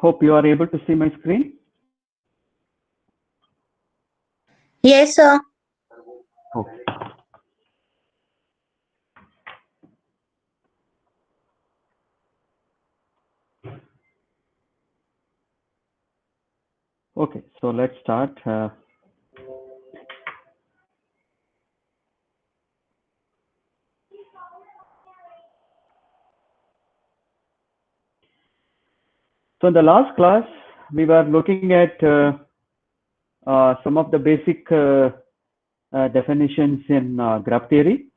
Hope you are able to see my screen. Yes, sir. Okay. Okay, so let's start. So in the last class, we were looking at some of the basic definitions in graph theory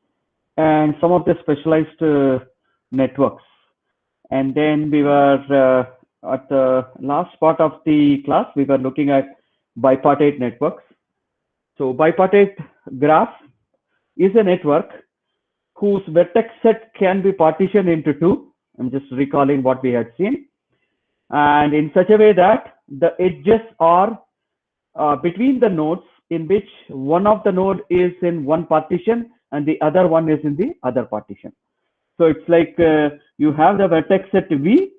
and some of the specialized networks. And then we were at the last part of the class, we were looking at bipartite networks. So bipartite graph is a network whose vertex set can be partitioned into two. I'm just recalling what we had seen. And in such a way that the edges are between the nodes in which one of the node is in one partition and the other one is in the other partition. So it's like you have the vertex set V,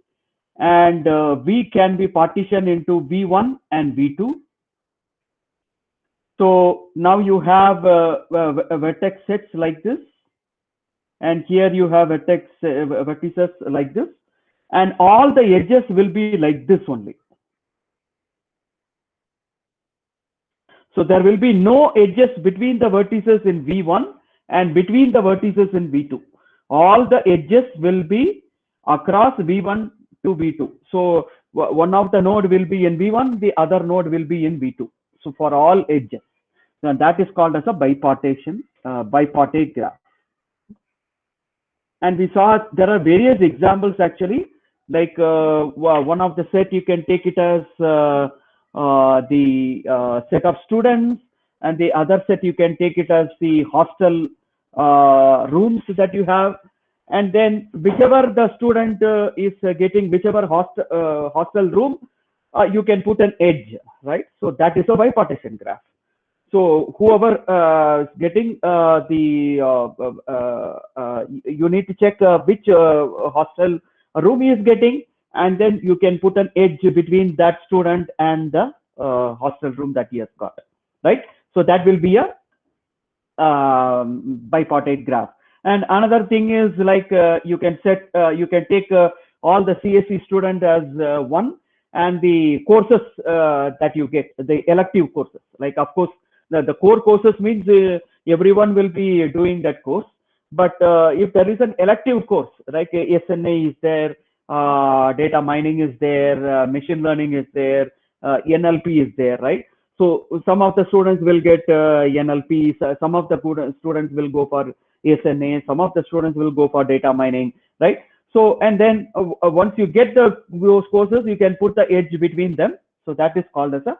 and V can be partitioned into V1 and V2. So now you have vertex sets like this, and here you have vertices like this, and all the edges will be like this only. So there will be no edges between the vertices in V1 and between the vertices in V2. All the edges will be across V1 to V2. So one of the node will be in V1, the other node will be in V2. So for all edges. Now that is called as a bipartite graph. And we saw there are various examples actually. Like one of the set, you can take it as the set of students, and the other set you can take it as the hostel rooms that you have. And then whichever the student is getting, whichever hostel room, you can put an edge, right? So that is a bipartition graph. So whoever is getting you need to check which hostel room he is getting, and then you can put an edge between that student and the hostel room that he has got, right? So that will be a bipartite graph. And another thing is like you can take all the CSE student as one, and the courses that you get, the elective courses. Like of course the core courses means everyone will be doing that course. But if there is an elective course, like SNA is there, data mining is there, machine learning is there, NLP is there, right? So some of the students will get NLP, some of the students will go for SNA, some of the students will go for data mining, right? So, and then once you get those courses, you can put the edge between them. So that is called as a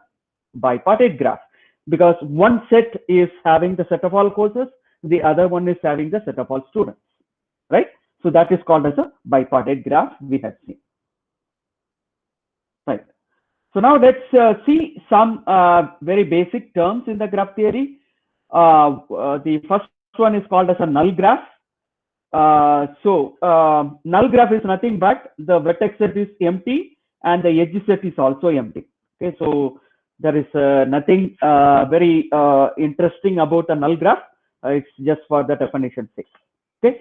bipartite graph, because one set is having the set of all courses, the other one is having the set of all students, right? So that is called as a bipartite graph we have seen, right? So now let's see some very basic terms in the graph theory. The first one is called as a null graph. Null graph is nothing but the vertex set is empty and the edge set is also empty. Okay, so there is nothing very interesting about a null graph. It's just for the definition sake. Okay,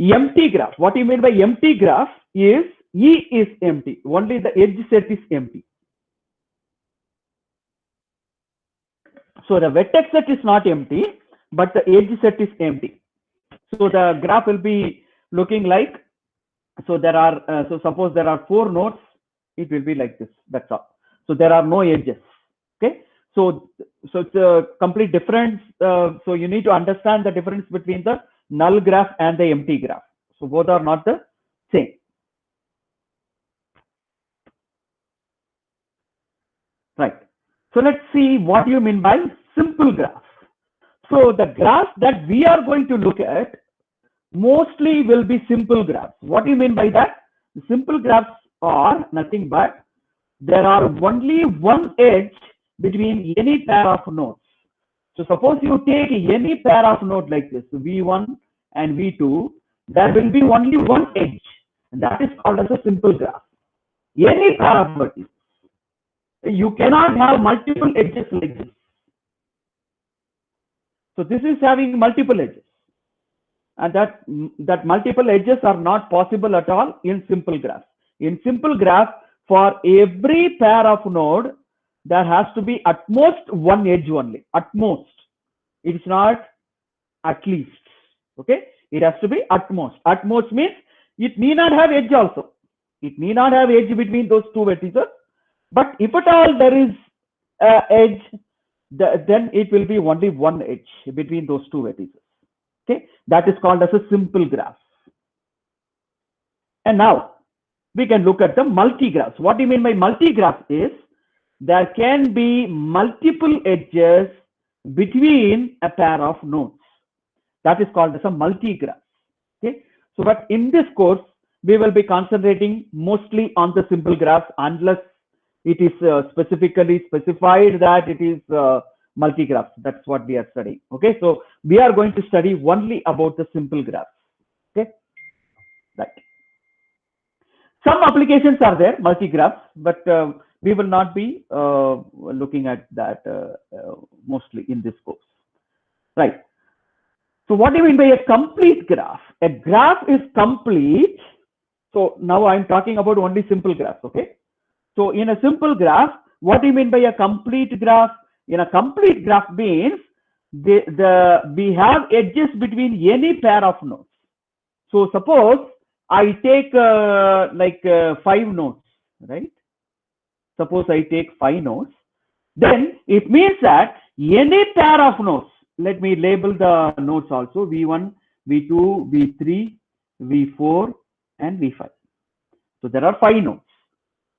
empty graph. What you mean by empty graph is E is empty. Only the edge set is empty. So the vertex set is not empty, but the edge set is empty. So the graph will be looking like, so there are, so suppose there are 4 nodes, it will be like this, that's all. So there are no edges, okay? So it's a complete difference. So you need to understand the difference between the null graph and the empty graph. So both are not the same. Right. So let's see what you mean by simple graph. So the graphs that we are going to look at mostly will be simple graphs. What do you mean by that? Simple graphs are nothing but there are only one edge between any pair of nodes. So suppose you take any pair of nodes like this, V1 and V2, there will be only one edge, and that is called as a simple graph. any pair of vertices. You cannot have multiple edges like this. So this is having multiple edges, and that multiple edges are not possible at all in simple graph. In simple graph, for every pair of node, there has to be at most one edge only. At most, it is not at least. Okay, it has to be at most. At most means it need not have edge also. It need not have edge between those two vertices. But if at all there is edge, then it will be only one edge between those two vertices. Okay, that is called as a simple graph. And now we can look at the multi-graphs. What do you mean by multi-graph is there can be multiple edges between a pair of nodes. That is called as a multi-graph. Okay, so but in this course we will be concentrating mostly on the simple graphs unless it is specifically specified that it is multi-graphs. That's what we are studying. Okay, so we are going to study only about the simple graphs. Okay, right. Some applications are there, multi-graphs, but we will not be looking at that mostly in this course. Right. So what do you mean by a complete graph? A graph is complete. So now I'm talking about only simple graphs. Okay. So in a simple graph, what do you mean by a complete graph? In a complete graph means we have edges between any pair of nodes. So suppose I take 5 nodes, right? Suppose I take 5 nodes, then it means that any pair of nodes, let me label the nodes also, V1, V2, V3, V4, and V5. So there are 5 nodes.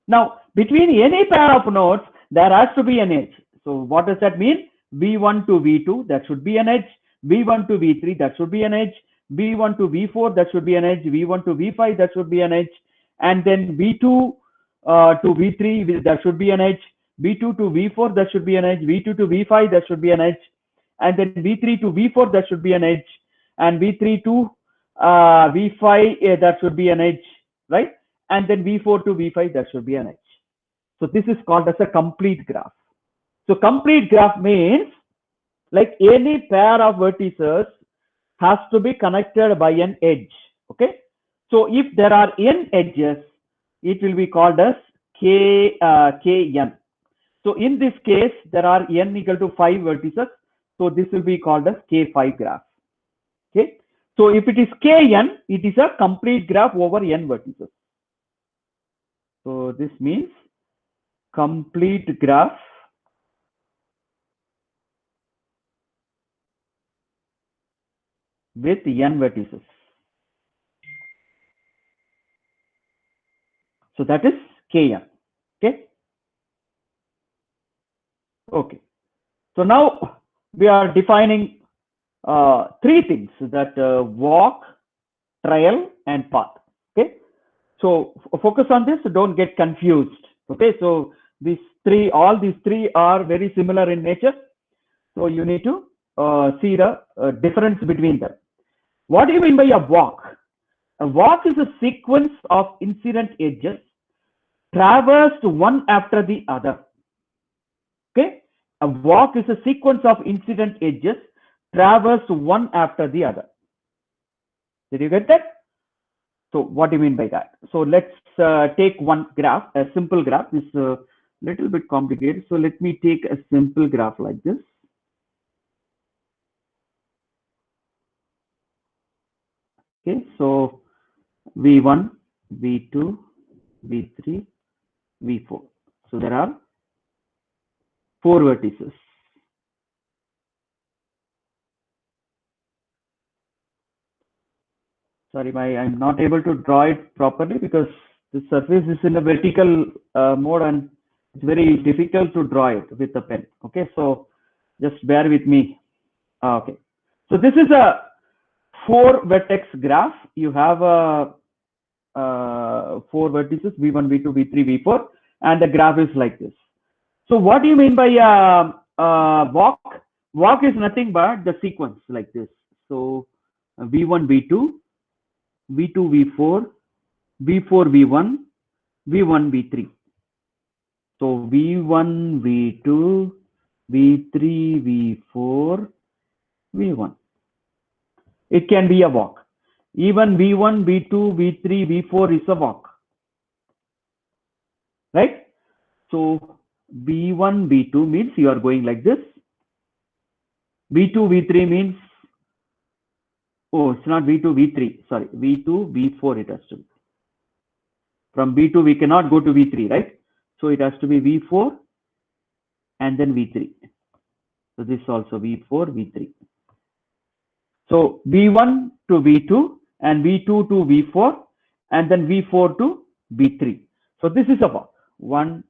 Now, between any pair of nodes, there has to be an edge. So what does that mean? V1 to V2, that should be an edge. V1 to V3, that should be an edge. V1 to V4, that should be an edge. V1 to V5, that should be an edge. And then V2 to V3, that should be an edge. V2 to V4, that should be an edge. V2 to V5, that should be an edge. And then V3 to V4, that should be an edge. And V3 to V5, that should be an edge, right? And then V4 to V5, that should be an edge. So this is called as a complete graph. So complete graph means like any pair of vertices has to be connected by an edge. Okay. So if there are n edges, it will be called as kn. So in this case, there are n equal to 5 vertices. So this will be called as K5 graph. Okay. So if it is Kn, it is a complete graph over n vertices. So this means complete graph with n vertices. So that is Kn. Okay. Okay. So now we are defining 3 things, that walk, trail, and path. Okay. So focus on this, don't get confused. Okay. So all these three are very similar in nature. So you need to see the difference between them. What do you mean by a walk? A walk is a sequence of incident edges traversed one after the other. Okay. A walk is a sequence of incident edges traversed one after the other. Did you get that? So what do you mean by that? So let's take one graph, a simple graph. This is a little bit complicated. So let me take a simple graph like this. Okay, so V1, V2, V3, V4. So there are 4 vertices. Sorry, I'm not able to draw it properly because the surface is in a vertical mode and it's very difficult to draw it with a pen. Okay, so just bear with me. Okay, so this is a 4 vertex graph. You have 4 vertices, V1, V2, V3, V4, and the graph is like this. So what do you mean by walk? Walk is nothing but the sequence like this. So V1, V2, V2, V4, V4, V1, V1, V3. So V1, V2, V3, V4, V1. It can be a walk. Even V1, V2, V3, V4 is a walk. Right? So V1, V2 means you are going like this. V2, V3 means, oh, it's not V2, V3, sorry, V2, V4 it has to be. From V2 we cannot go to V3, right? So it has to be V4 and then V3. So this also V4, V3. So V1 to V2 and V2 to V4 and then V4 to V3. So this is a walk. 1,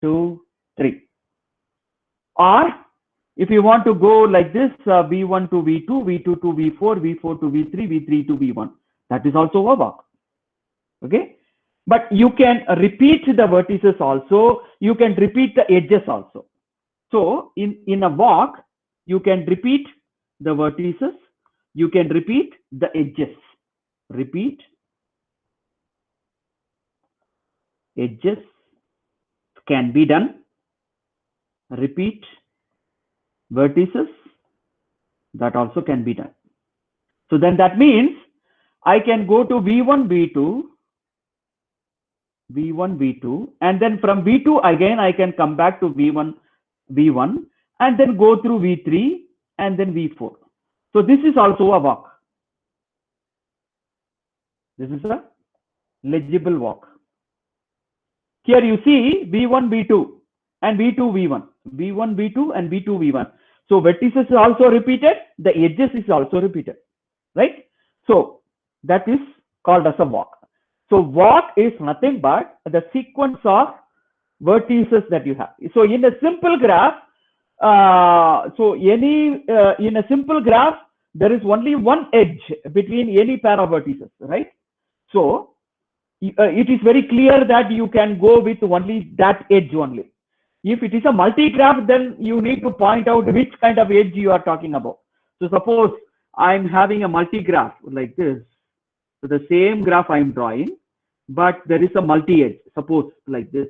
2, 3. Or if you want to go like this, V1 to V2, V2 to V4, V4 to V3, V3 to V1. That is also a walk. Okay. But you can repeat the vertices also. You can repeat the edges also. So in a walk, you can repeat the vertices. You can repeat the edges. Repeat edges can be done. Repeat vertices, that also can be done. So then that means I can go to V1, V2, V1, V2, and then from V2 again I can come back to V1, V1, and then go through V3 and then V4. So this is also a walk. This is a legible walk. Here you see V1, V2 and V2, V1, V1, V2 and V2, V1. So vertices is also repeated, the edges is also repeated, right? So that is called as a walk. So walk is nothing but the sequence of vertices that you have. So in a simple graph, in a simple graph, there is only one edge between any pair of vertices, right? So it is very clear that you can go with only that edge only. If it is a multi-graph, then you need to point out which kind of edge you are talking about. So suppose I'm having a multi-graph like this. So the same graph I'm drawing, but there is a multi-edge, suppose like this.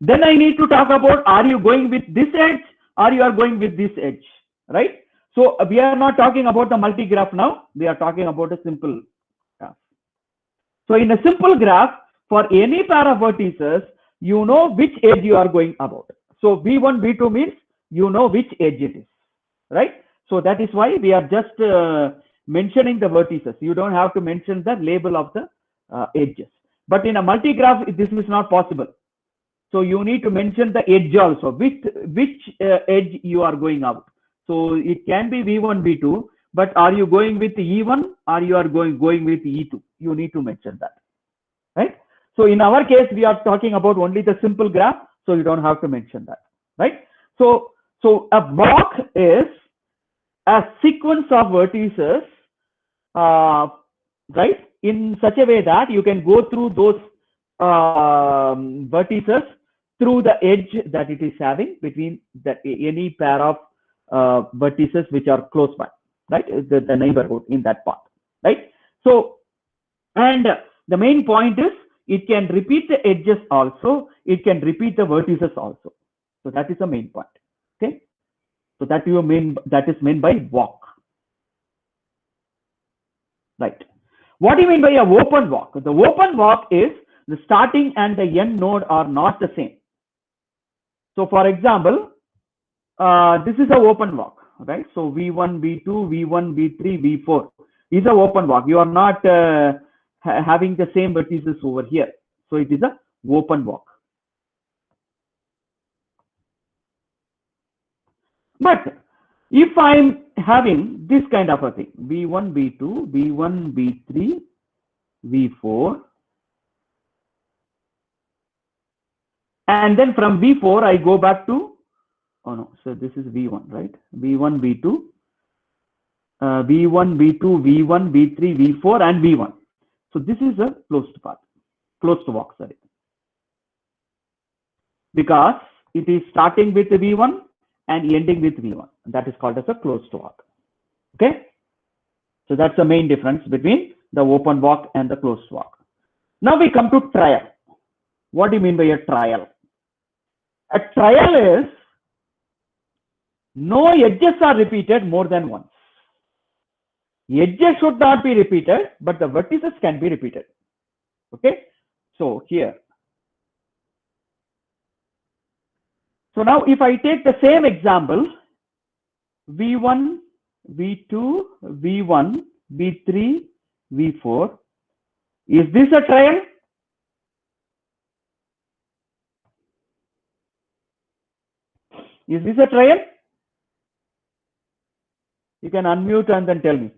Then I need to talk about, are you going with this edge or you are going with this edge, right? So we are not talking about the multi-graph now. We are talking about a simple graph. So in a simple graph, for any pair of vertices, you know which edge you are going about. So V1, V2 means you know which edge it is, right? So that is why we are just mentioning the vertices. You don't have to mention the label of the edges. But in a multi-graph, this is not possible. So you need to mention the edge also, which edge you are going out. So it can be V1, V2, but are you going with E1 or you are going with E2? You need to mention that, right? So in our case, we are talking about only the simple graph, so you don't have to mention that, right? So a walk is a sequence of vertices, right, in such a way that you can go through those vertices through the edge that it is having between any pair of vertices which are close by, right? The neighborhood in that part, right? So, and the main point is it can repeat the edges also, it can repeat the vertices also. So that is the main point. Okay, so that is meant by walk, right? What do you mean by a open walk? The open walk is the starting and the end node are not the same. So for example, this is an open walk, right? So V1, V2, V1, V3, V4 is an open walk. You are not having the same vertices over here. So it is an open walk. But if I'm having this kind of a thing, V1, V2, V1, V3, V4, and then from V4 I go back to, oh no, so this is V1, right? V1, V2, V1, V2, V1, V3, V4, and V1. So this is a closed path, closed walk, sorry. Because it is starting with V1 and ending with V1. That is called as a closed walk. Okay. So that's the main difference between the open walk and the closed walk. Now we come to trial. What do you mean by a trial? A trial is no edges are repeated more than once. Edges should not be repeated, but the vertices can be repeated. Okay, so here. So now if I take the same example, V1, V2, V1, V3, V4, is this a trial? Is this a trial? You can unmute and then tell me.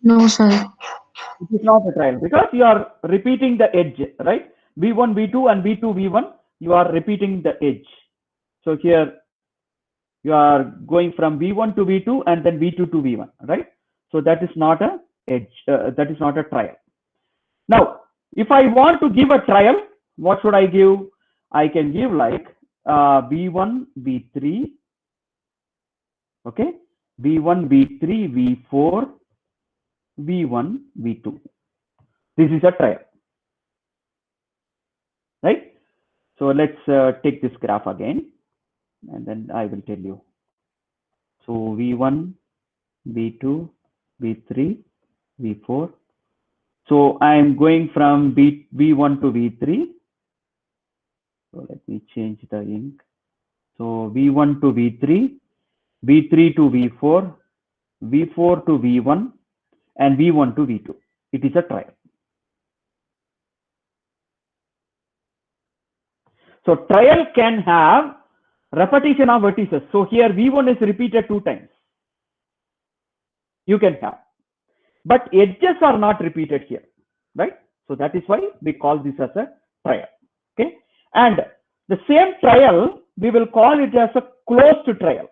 No, sir. It is not a trial because you are repeating the edge, right? V1, V2 and V2, V1, you are repeating the edge. So here you are going from V1 to V2 and then V2 to V1, right? So that is not a edge, that is not a trial. Now, if I want to give a trial, what should I give? I can give like V1, V3, okay, V1, V3, V4, V1, V2. This is a trial, right? So let's take this graph again, and then I will tell you. So V1, V2, V3, V4. So I am going from V1 to V3. So let me change the ink. So V1 to V3, V3 to V4, V4 to V1, and V1 to V2. It is a trial. So trial can have repetition of vertices. So here V1 is repeated 2 times. You can have. But edges are not repeated here, right? So that is why we call this as a trial. Okay. And the same trial, we will call it as a closed trial.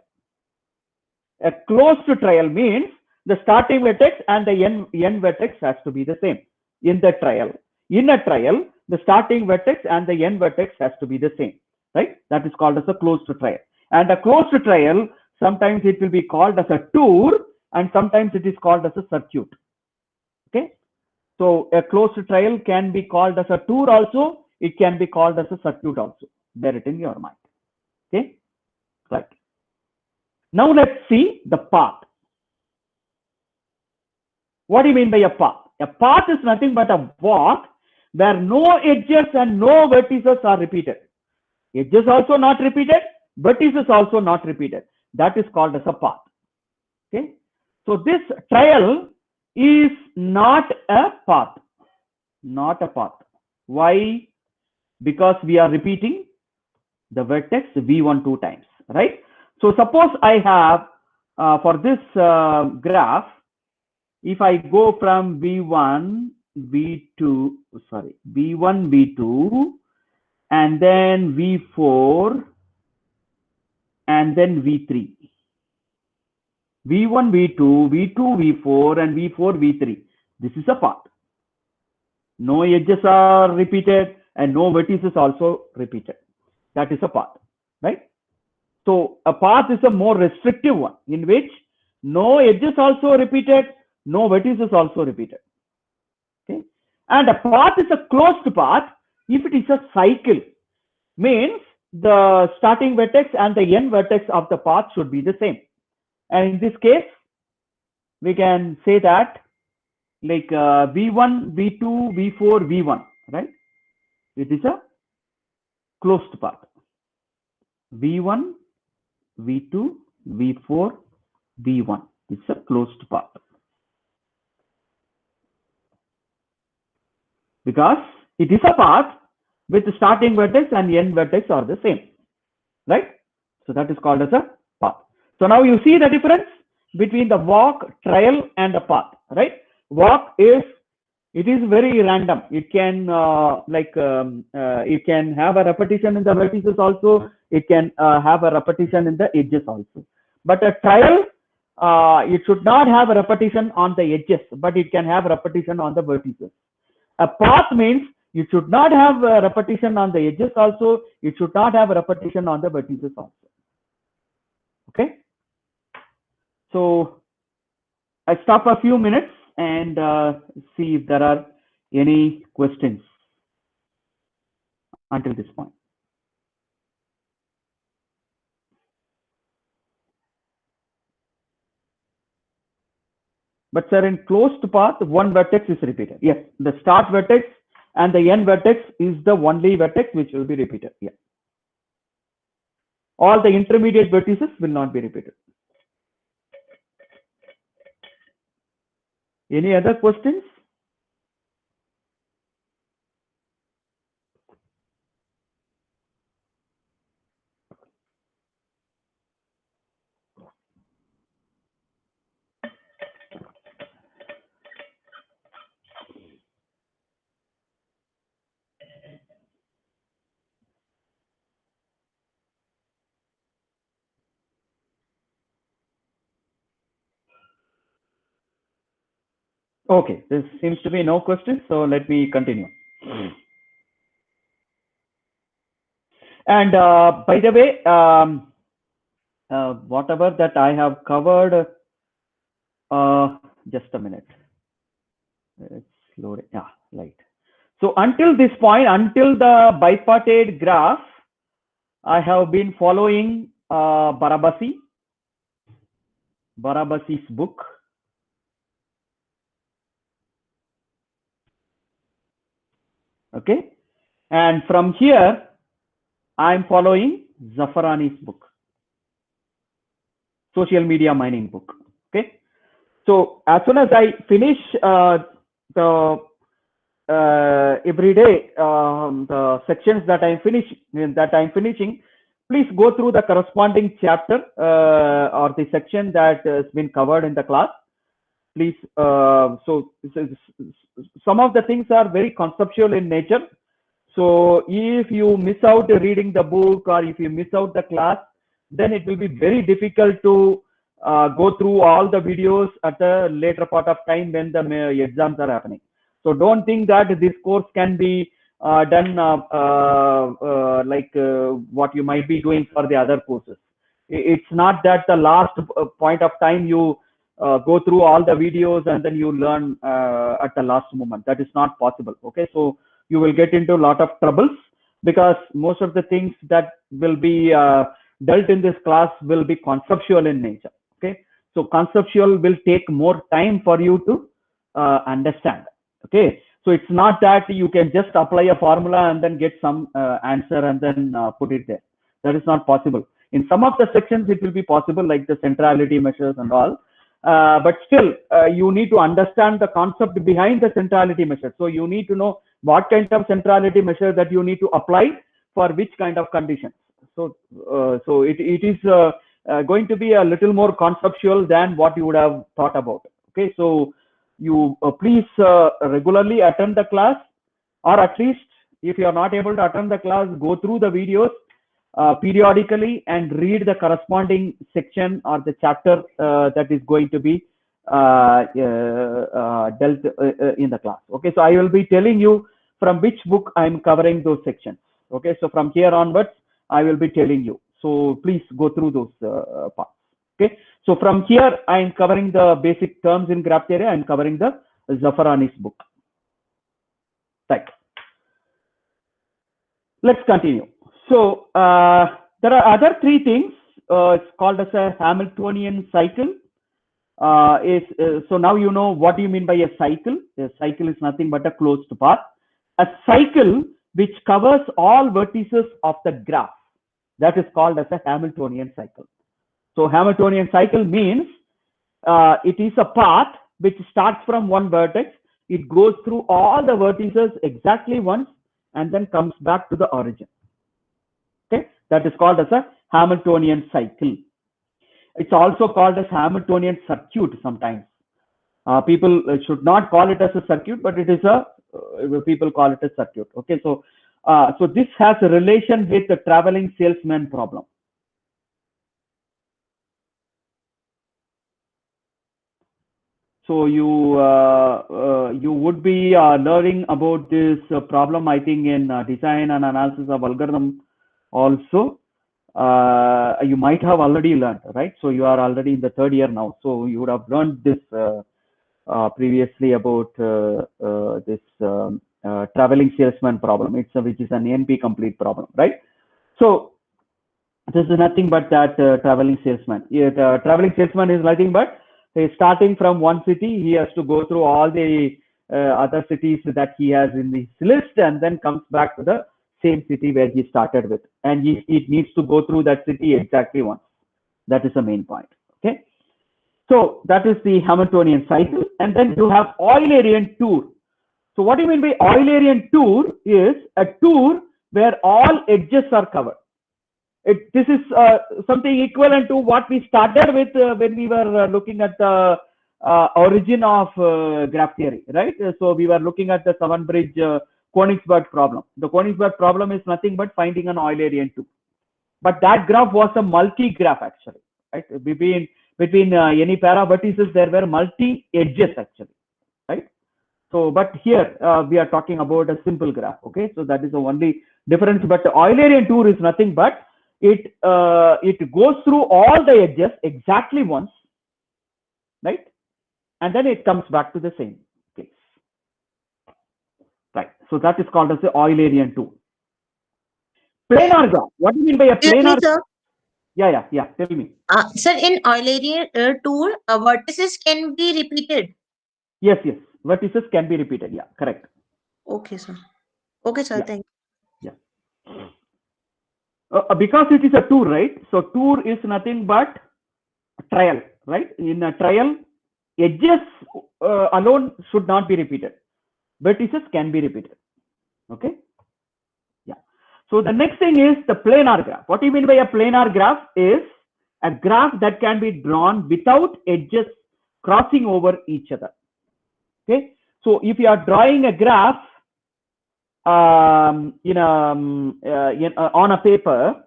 A closed trial means the starting vertex and the end vertex has to be the same in the trial. In a trial, the starting vertex and the end vertex has to be the same, right? That is called as a closed trial. And a closed trial, sometimes it will be called as a tour and sometimes it is called as a circuit. Okay. So a closed trial can be called as a tour also. It can be called as a circuit also. Bear it in your mind. Okay. Right. Now let's see the path. What do you mean by a path? A path is nothing but a walk where no edges and no vertices are repeated. Edges also not repeated, vertices also not repeated. That is called as a path. Okay. So this trial is not a path. Not a path. Why? Because we are repeating the vertex V1 2 times, right? So suppose I have for this graph, if I go from V1, V2, sorry, V1, V2, and then V4, and then V3. V1, V2, V2, V4, and V4, V3. This is a path. No edges are repeated and no vertices also repeated. That is a path, right? So a path is a more restrictive one in which no edges also repeated, no vertices also repeated. Okay, and a path is a closed path if it is a cycle. Means the starting vertex and the end vertex of the path should be the same. And in this case, we can say that like V1, V2, V4, V1, right? It is a closed path. V1, V2, V4, V1. It's a closed path. Because it is a path with the starting vertex and the end vertex are the same, right? So that is called as a path. So now you see the difference between the walk, trial, and a path, right? Walk is, it is very random. It can it can have a repetition in the vertices also. It can have a repetition in the edges also. But a trial, it should not have a repetition on the edges, but it can have a repetition on the vertices. A path means you should not have a repetition on the edges also. It should not have a repetition on the vertices also. Okay. So I stop a few minutes and see if there are any questions until this point. But sir, in closed path, one vertex is repeated. Yes, the start vertex and the end vertex is the only vertex which will be repeated. Yeah. All the intermediate vertices will not be repeated. Any other questions? Okay, there seems to be no questions, so let me continue. And by the way, whatever that I have covered, just a minute. It's loading. Yeah, right. So until this point, until the bipartite graph, I have been following Barabasi's book. Okay, and from here, I'm following Zaffarani's book, social media mining book. Okay, so as soon as I finish the every day the sections that I'm finishing, please go through the corresponding chapter or the section that has been covered in the class. Please, so some of the things are very conceptual in nature. So if you miss out reading the book or if you miss out the class, then it will be very difficult to go through all the videos at a later part of time when the exams are happening. So don't think that this course can be done like what you might be doing for the other courses. It's not that the last point of time you go through all the videos and then you learn at the last moment. That is not possible. Okay, so you will get into a lot of troubles because most of the things that will be dealt in this class will be conceptual in nature. Okay, so conceptual will take more time for you to understand. Okay, so it's not that you can just apply a formula and then get some answer and then put it there. That is not possible. In some of the sections it will be possible, like the centrality measures and all, but still you need to understand the concept behind the centrality measure. So you need to know what kind of centrality measure that you need to apply for which kind of conditions. So so it is going to be a little more conceptual than what you would have thought about. Okay, so you please regularly attend the class, or at least if you are not able to attend the class, go through the videos periodically and read the corresponding section or the chapter that is going to be dealt in the class. Okay, so I will be telling you from which book I am covering those sections. Okay, so from here onwards I will be telling you, so please go through those parts. Okay, so from here I am covering the basic terms in graph theory. I am covering the Zaffarani's book. Right, let's continue. So there are other three things. It's called as a Hamiltonian cycle. So now you know what do you mean by a cycle. A cycle is nothing but a closed path. A cycle which covers all vertices of the graph, that is called as a Hamiltonian cycle. So Hamiltonian cycle means it is a path which starts from one vertex. It goes through all the vertices exactly once and then comes back to the origin. Okay, that is called as a Hamiltonian cycle. It's also called as Hamiltonian circuit sometimes. People should not call it as a circuit, but it is a people call it a circuit. Okay, so so this has a relation with the traveling salesman problem. So you would be learning about this problem, I think, in design and analysis of algorithm also. You might have already learned, right? So you are already in the third year now, so you would have learned this previously about this traveling salesman problem. Which is an NP complete problem, right? So this is nothing but that traveling salesman. Yeah, the traveling salesman is nothing but starting from one city, he has to go through all the other cities that he has in his list, and then comes back to the same city where he started with, and it needs to go through that city exactly once. That is the main point. Okay, so that is the Hamiltonian cycle, and then you have Eulerian tour. So what do you mean by Eulerian tour? Is a tour where all edges are covered. This is something equivalent to what we started with when we were looking at the origin of graph theory, right? So we were looking at the Seven-Bridge Königsberg problem. The Königsberg problem is nothing but finding an Eulerian tour. But that graph was a multi-graph actually, right? Between any pair of vertices, there were multi-edges actually, right? So, but here we are talking about a simple graph, okay? So that is the only difference. But the Eulerian tour is nothing but it goes through all the edges exactly once, right? And then it comes back to the same place, right? So that is called as the Eulerian tour. Planar graph. What do you mean by a planar? Sir, Yeah. Tell me. sir, in Eulerian tour, vertices can be repeated. Yes. Vertices can be repeated. Yeah, correct. Okay, sir. Okay, sir. Yeah. Thank you. Yeah. Because it is a tour, right? So tour is nothing but trial, right? In a trial, edges alone should not be repeated. Vertices can be repeated. Okay. Yeah. So the next thing is the planar graph. What do you mean by a planar graph? Is a graph that can be drawn without edges crossing over each other. Okay. So if you are drawing a graph on a paper,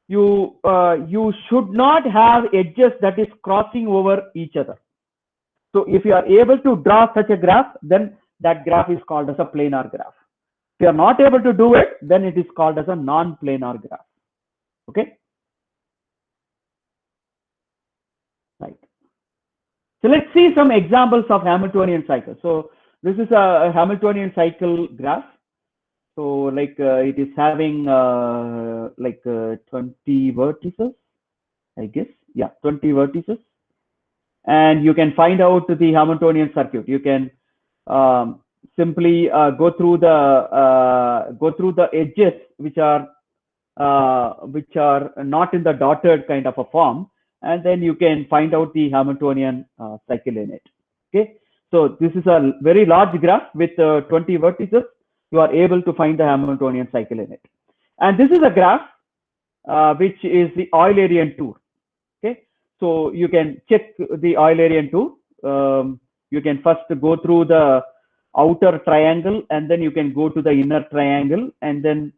you should not have edges that is crossing over each other. So if you are able to draw such a graph, then that graph is called as a planar graph. If you are not able to do it, then it is called as a non-planar graph. Okay. Right. So let's see some examples of Hamiltonian cycle. So this is a Hamiltonian cycle graph. So like it is having 20 vertices, I guess. Yeah, 20 vertices. And you can find out the Hamiltonian circuit. You can simply go through the edges which are not in the dotted kind of a form, and then you can find out the Hamiltonian cycle in it. Okay, so this is a very large graph with 20 vertices. You are able to find the Hamiltonian cycle in it, and this is a graph which is the Eulerian tour. Okay, so you can check the Eulerian tour. You can first go through the outer triangle, and then you can go to the inner triangle, and then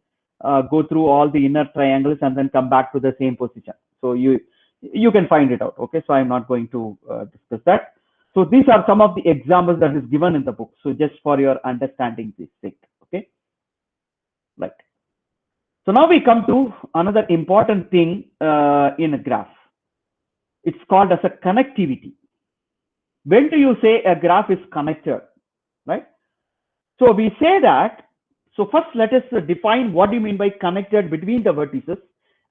go through all the inner triangles, and then come back to the same position. So you can find it out. Okay, so I'm not going to discuss that. So these are some of the examples that is given in the book. So just for your understanding this thing. Okay, right. So now we come to another important thing in a graph. It's called as a connectivity. When do you say a graph is connected, right? So we say that. So first, let us define what do you mean by connected between the vertices,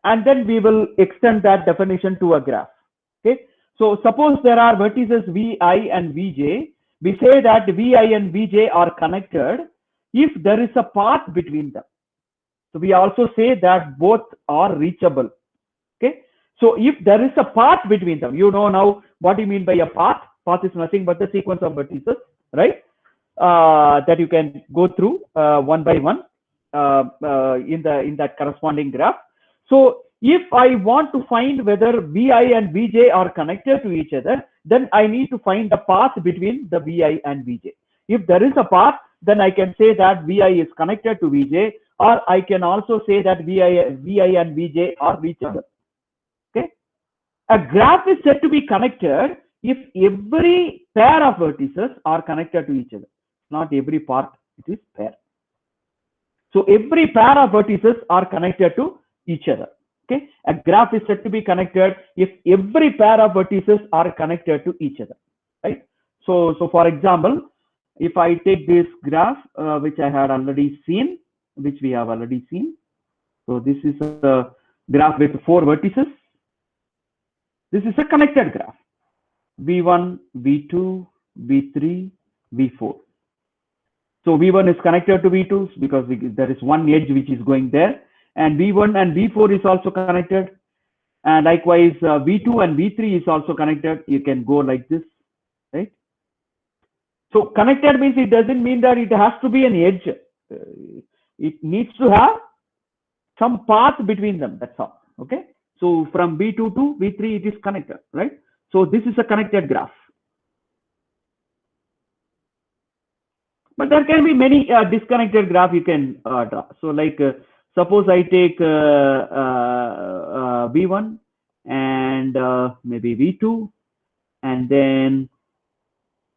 and then we will extend that definition to a graph. Okay. So suppose there are vertices Vi and Vj. We say that Vi and Vj are connected if there is a path between them. So we also say that both are reachable. Okay. So if there is a path between them, you know now what do you mean by a path? Path is nothing but the sequence of vertices, right? That you can go through one by one in that corresponding graph. So if I want to find whether Vi and Vj are connected to each other, then I need to find the path between the Vi and Vj. If there is a path, then I can say that Vi is connected to Vj, or I can also say that Vi and Vj are reachable. Okay. A graph is said to be connected if every pair of vertices are connected to each other. Not every part, it is pair. So every pair of vertices are connected to each other. Okay, a graph is said to be connected if every pair of vertices are connected to each other, right? So for example, if I take this graph, which I had already seen, which we have already seen. So this is a graph with 4 vertices. This is a connected graph. V1, V2, V3, V4. So V1 is connected to V2 because there is one edge which is going there, and V1 and V4 is also connected, and likewise V2 and V3 is also connected. You can go like this, right? So connected means it doesn't mean that it has to be an edge. It needs to have some path between them. That's all. Okay. So from V2 to V3 it is connected, right? So this is a connected graph. But there can be many disconnected graph you can draw. So like suppose I take V1 and maybe V2, and then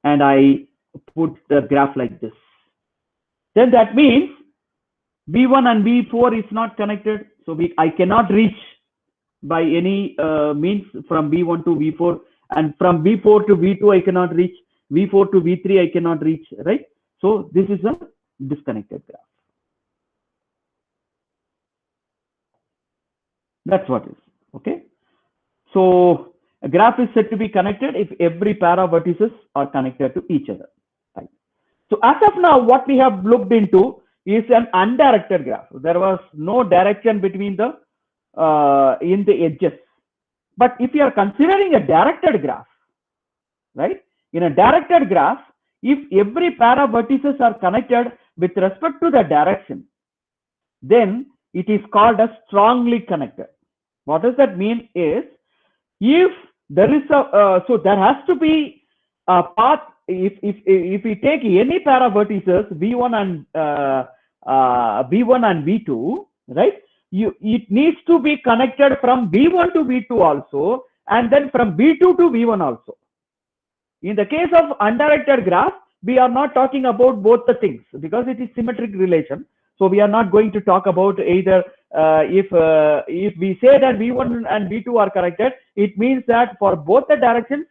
I put the graph like this. Then that means V1 and V4 is not connected. So I cannot reach by any means from V1 to V4, and from V4 to V2 I cannot reach, V4 to V3 I cannot reach, right? So this is a disconnected graph. That's what it is. Okay. So a graph is said to be connected if every pair of vertices are connected to each other. Right. So as of now, what we have looked into is an undirected graph. There was no direction between the in the edges. But if you are considering a directed graph, right? In a directed graph, if every pair of vertices are connected with respect to the direction, then it is called as strongly connected. What does that mean is, if there is a so there has to be a path. If we take any pair of vertices V1 and V1 and V2, right? It needs to be connected from V1 to V2 also, and then from V2 to V1 also. In the case of undirected graph, we are not talking about both the things because it is symmetric relation. So we are not going to talk about either if we say that V1 and V2 are connected, it means that for both the directions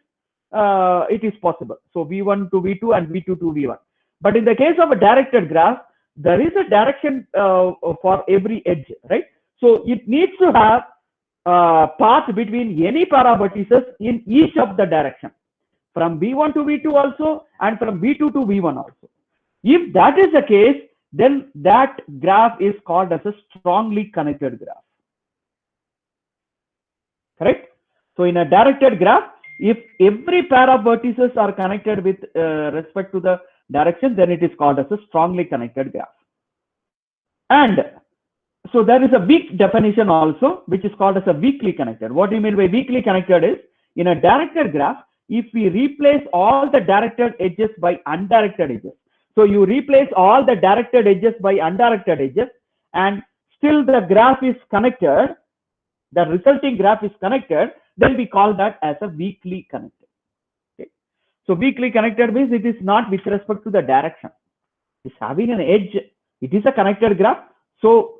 it is possible. So V1 to V2 and V2 to V1. But in the case of a directed graph, there is a direction for every edge, right? So it needs to have a path between any pair of vertices in each of the direction, from V1 to V2 also, and from V2 to V1 also. If that is the case, then that graph is called as a strongly connected graph. Correct? So in a directed graph, if every pair of vertices are connected with respect to the direction, then it is called as a strongly connected graph. And so there is a weak definition also, which is called as a weakly connected. What do you mean by weakly connected is, in a directed graph, if we replace all the directed edges by undirected edges, so you replace all the directed edges by undirected edges, and still the graph is connected, the resulting graph is connected, then we call that as a weakly connected. Okay. So weakly connected means it is not with respect to the direction. It's having an edge. It is a connected graph. So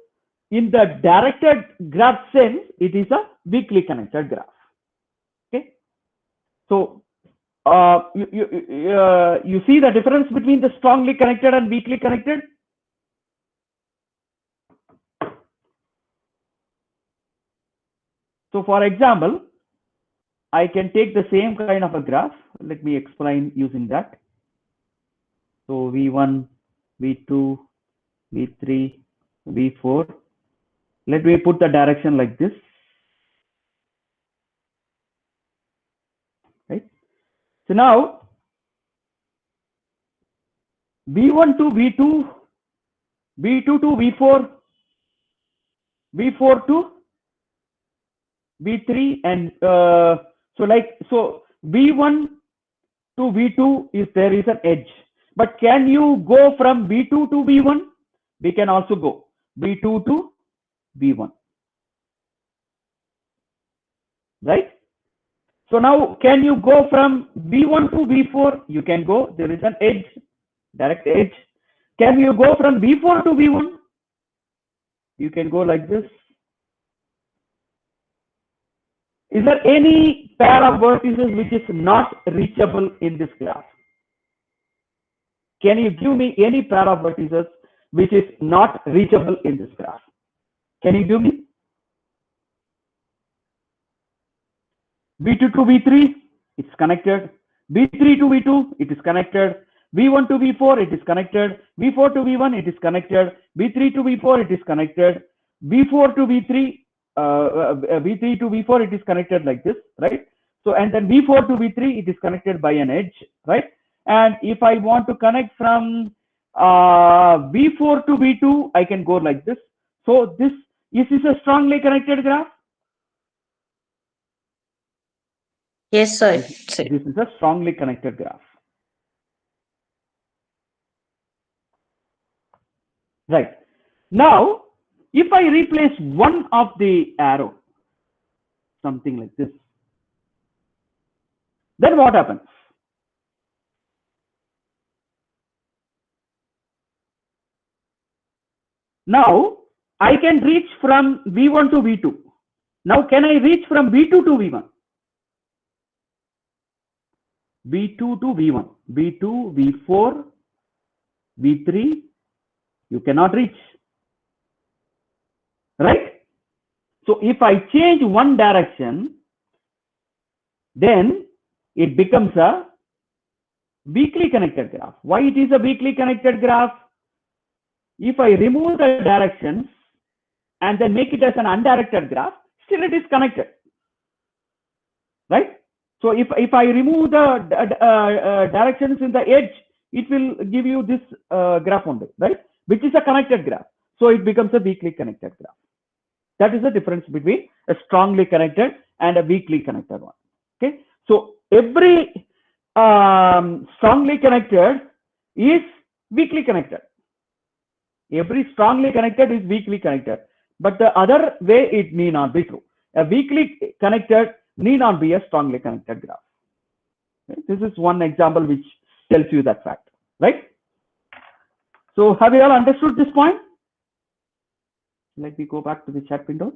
in the directed graph sense, it is a weakly connected graph. Okay. So you see the difference between the strongly connected and weakly connected? So for example, I can take the same kind of a graph. Let me explain using that. So V1, V2, V3, V4. Let me put the direction like this. Right. So now V1 to V2, V2 to V4, V4 to V3, and so V1 to V2 is there is an edge. But can you go from V2 to V1? We can also go V2 to V1. Right? So now can you go from V1 to V4? You can go. There is an edge, direct edge. Can you go from V4 to V1? You can go like this. Is there any pair of vertices which is not reachable in this graph? Can you give me any pair of vertices which is not reachable in this graph? Can you give me? V2 to V3, it's connected. V3 to V2, it is connected. V1 to V4, it is connected. V4 to V1, it is connected. V3 to V4, it is connected. V4 to V3, V3 to V4, it is connected like this, right? So, and then V4 to V3, it is connected by an edge, right? And if I want to connect from V4 to V2, I can go like this. So, this is a strongly connected graph? Yes, sir. This is a strongly connected graph. Right. Now, if I replace one of the arrow, something like this, then what happens? Now, I can reach from V1 to V2. Now, can I reach from V2 to V1? V2 to V1, V2, V4, V3, you cannot reach, right? So, if I change one direction, then it becomes a weakly connected graph. Why it is a weakly connected graph? If I remove the directions and then make it as an undirected graph, still it is connected, right? So if I remove the directions in the edge, it will give you this graph only, right? Which is a connected graph. So it becomes a weakly connected graph. That is the difference between a strongly connected and a weakly connected one. Okay. So every strongly connected is weakly connected. Every strongly connected is weakly connected. But the other way, it need not be true. A weakly connected need not be a strongly connected graph. Okay? This is one example which tells you that fact, right? So have you all understood this point? Let me go back to the chat window.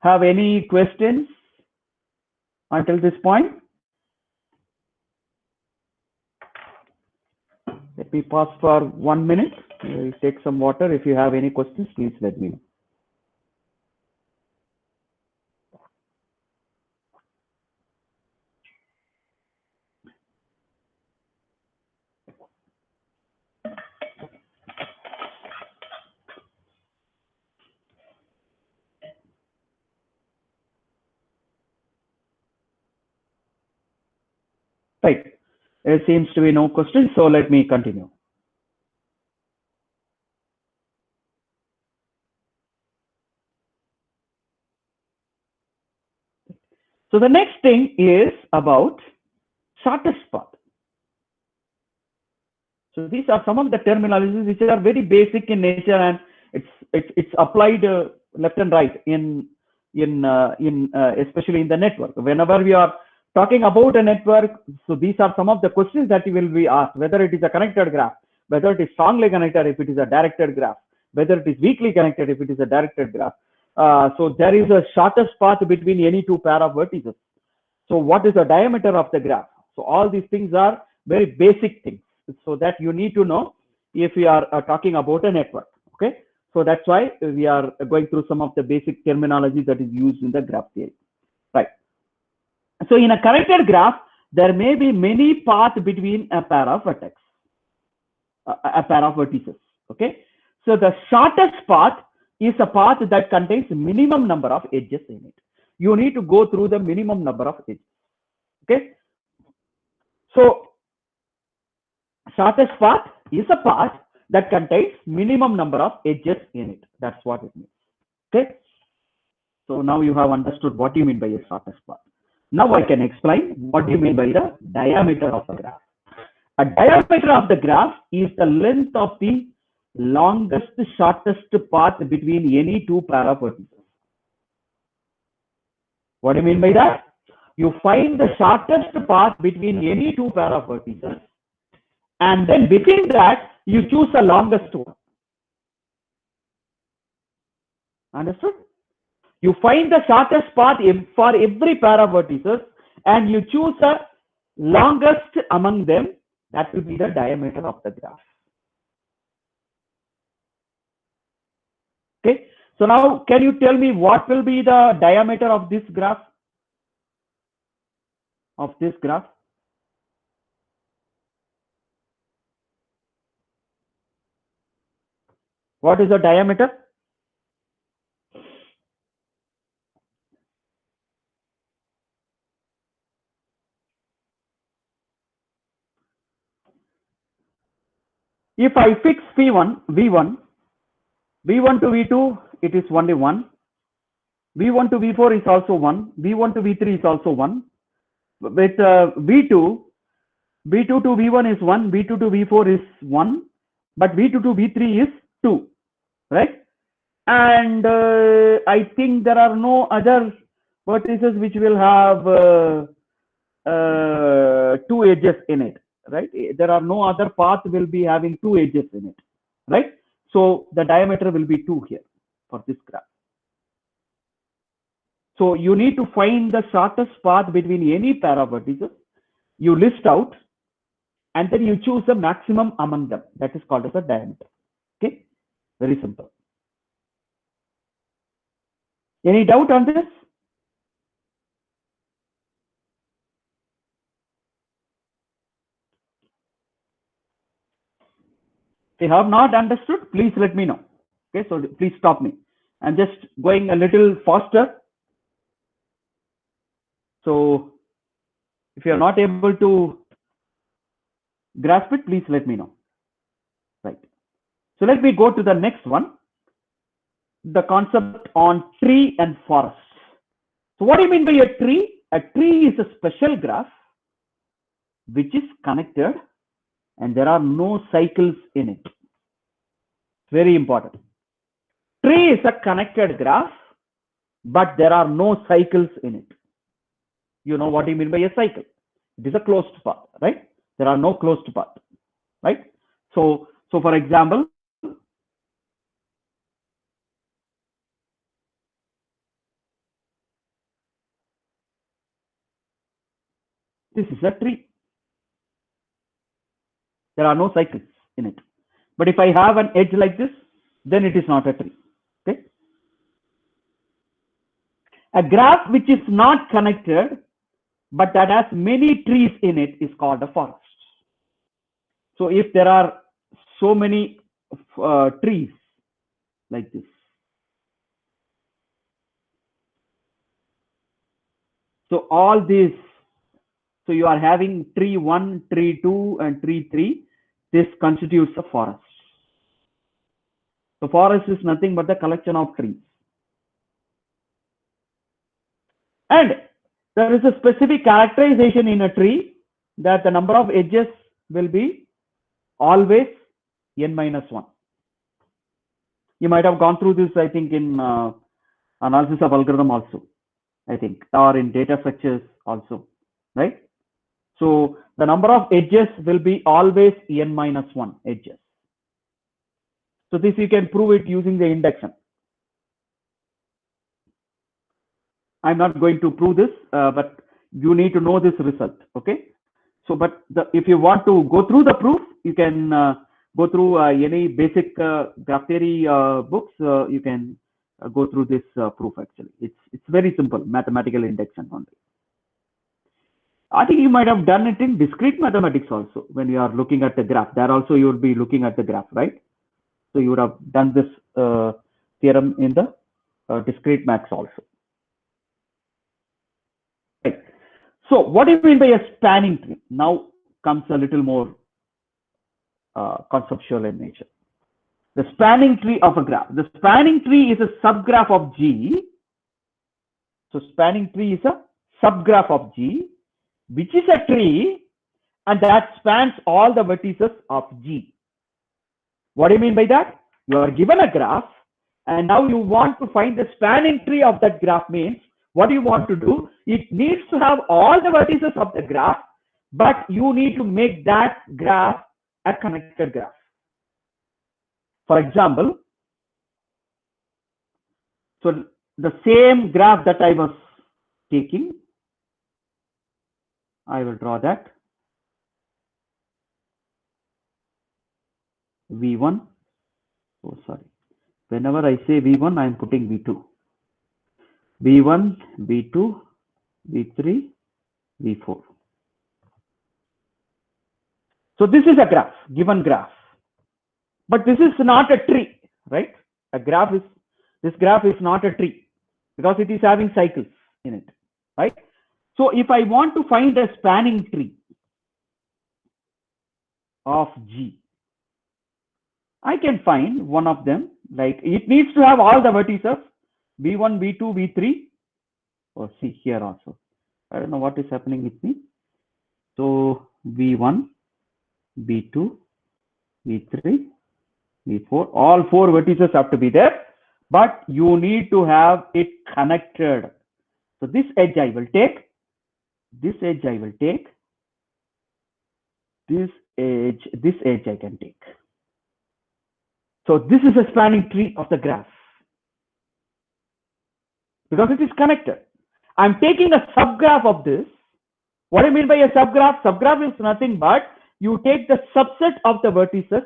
Have any questions until this point? Let me pause for 1 minute. We'll take some water. If you have any questions, please let me know. Right. There seems to be no questions, so let me continue. So the next thing is about shortest path. So these are some of the terminologies which are very basic in nature, and it's applied left and right in especially in the network. Whenever we are talking about a network, so these are some of the questions that will be asked: whether it is a connected graph, whether it is strongly connected, if it is a directed graph, whether it is weakly connected, if it is a directed graph. So there is a shortest path between any two pair of vertices. So what is the diameter of the graph? So all these things are very basic things, so that you need to know if we are talking about a network. Okay, so that's why we are going through some of the basic terminology that is used in the graph theory, right? So in a connected graph, there may be many paths between a pair of vertex, a pair of vertices. Okay, so the shortest path is a path that contains minimum number of edges in it. You need to go through the minimum number of edges. Okay, so shortest path is a path that contains minimum number of edges in it. That's what it means. Okay, so now you have understood what you mean by a shortest path. Now I can explain what you mean by the diameter of the graph. A diameter of the graph is the length of the longest shortest path between any two pair of vertices. What do you mean by that? You find the shortest path between any two pair of vertices, and then within that you choose the longest one. Understood? You find the shortest path for every pair of vertices and you choose the longest among them. That will be the diameter of the graph. Okay. So now can you tell me what will be the diameter of this graph? What is the diameter? If I fix V1 to V2, it is only 1. V1 to V4 is also 1. V1 to V3 is also 1. With V2 to V1 is 1. V2 to V4 is 1. But V2 to V3 is 2. Right? And I think there are no other vertices which will have 2 edges in it. Right? There are no other path will be having 2 edges in it. Right? So the diameter will be 2 here for this graph. So you need to find the shortest path between any pair of vertices. You list out and then you choose the maximum among them. That is called as a diameter. Okay, very simple. Any doubt on this? If you have not understood, please let me know. Okay, so please stop me. I'm just going a little faster. So if you are not able to grasp it, please let me know. Right. So let me go to the next one. The concept on tree and forest. So what do you mean by a tree? A tree is a special graph which is connected and there are no cycles in it. Very important. Tree is a connected graph, but there are no cycles in it. You know what you mean by a cycle? It is a closed path, right? There are no closed path, right? So for example, this is a tree. There are no cycles in it. But if I have an edge like this, then it is not a tree. Okay. A graph which is not connected, but that has many trees in it is called a forest. So if there are so many trees like this, so all these, so you are having tree 1, tree 2, and tree 3. This constitutes a forest. The forest is nothing but the collection of trees. And there is a specific characterization in a tree that the number of edges will be always n-1. You might have gone through this, I think, in analysis of algorithm also, I think, or in data structures also, right? So the number of edges will be always n-1 edges. So this you can prove it using the induction. I'm not going to prove this, but you need to know this result. Okay. So, but if you want to go through the proof, you can go through any basic graph theory books. You can go through this proof. Actually, it's very simple mathematical induction only. I think you might have done it in discrete mathematics also when you are looking at the graph. There also you will be looking at the graph, right? So you would have done this theorem in the discrete maths also. Right. So what do you mean by a spanning tree? Now comes a little more conceptual in nature. The spanning tree of a graph. The spanning tree is a subgraph of G. So spanning tree is a subgraph of G, which is a tree and that spans all the vertices of G. What do you mean by that? You are given a graph and now you want to find the spanning tree of that graph. Means what do you want to do? It needs to have all the vertices of the graph, but you need to make that graph a connected graph. For example, so the same graph that I was taking. I will draw that. V1. Oh, sorry. Whenever I say V1, I am putting V2. V1, V2, V3, V4. So this is a graph, given graph. But this is not a tree, right? This graph is not a tree because it is having cycles in it, right? So if I want to find a spanning tree of G, I can find one of them, like it needs to have all the vertices, V1, V2, V3. Oh, see here also. I don't know what is happening with me. So V1, V2, V3, V4, all four vertices have to be there, but you need to have it connected. So this edge I will take, this edge I will take, this edge I can take. So this is a spanning tree of the graph because it is connected. I'm taking a subgraph of this. What do you mean by a subgraph? Subgraph is nothing but you take the subset of the vertices.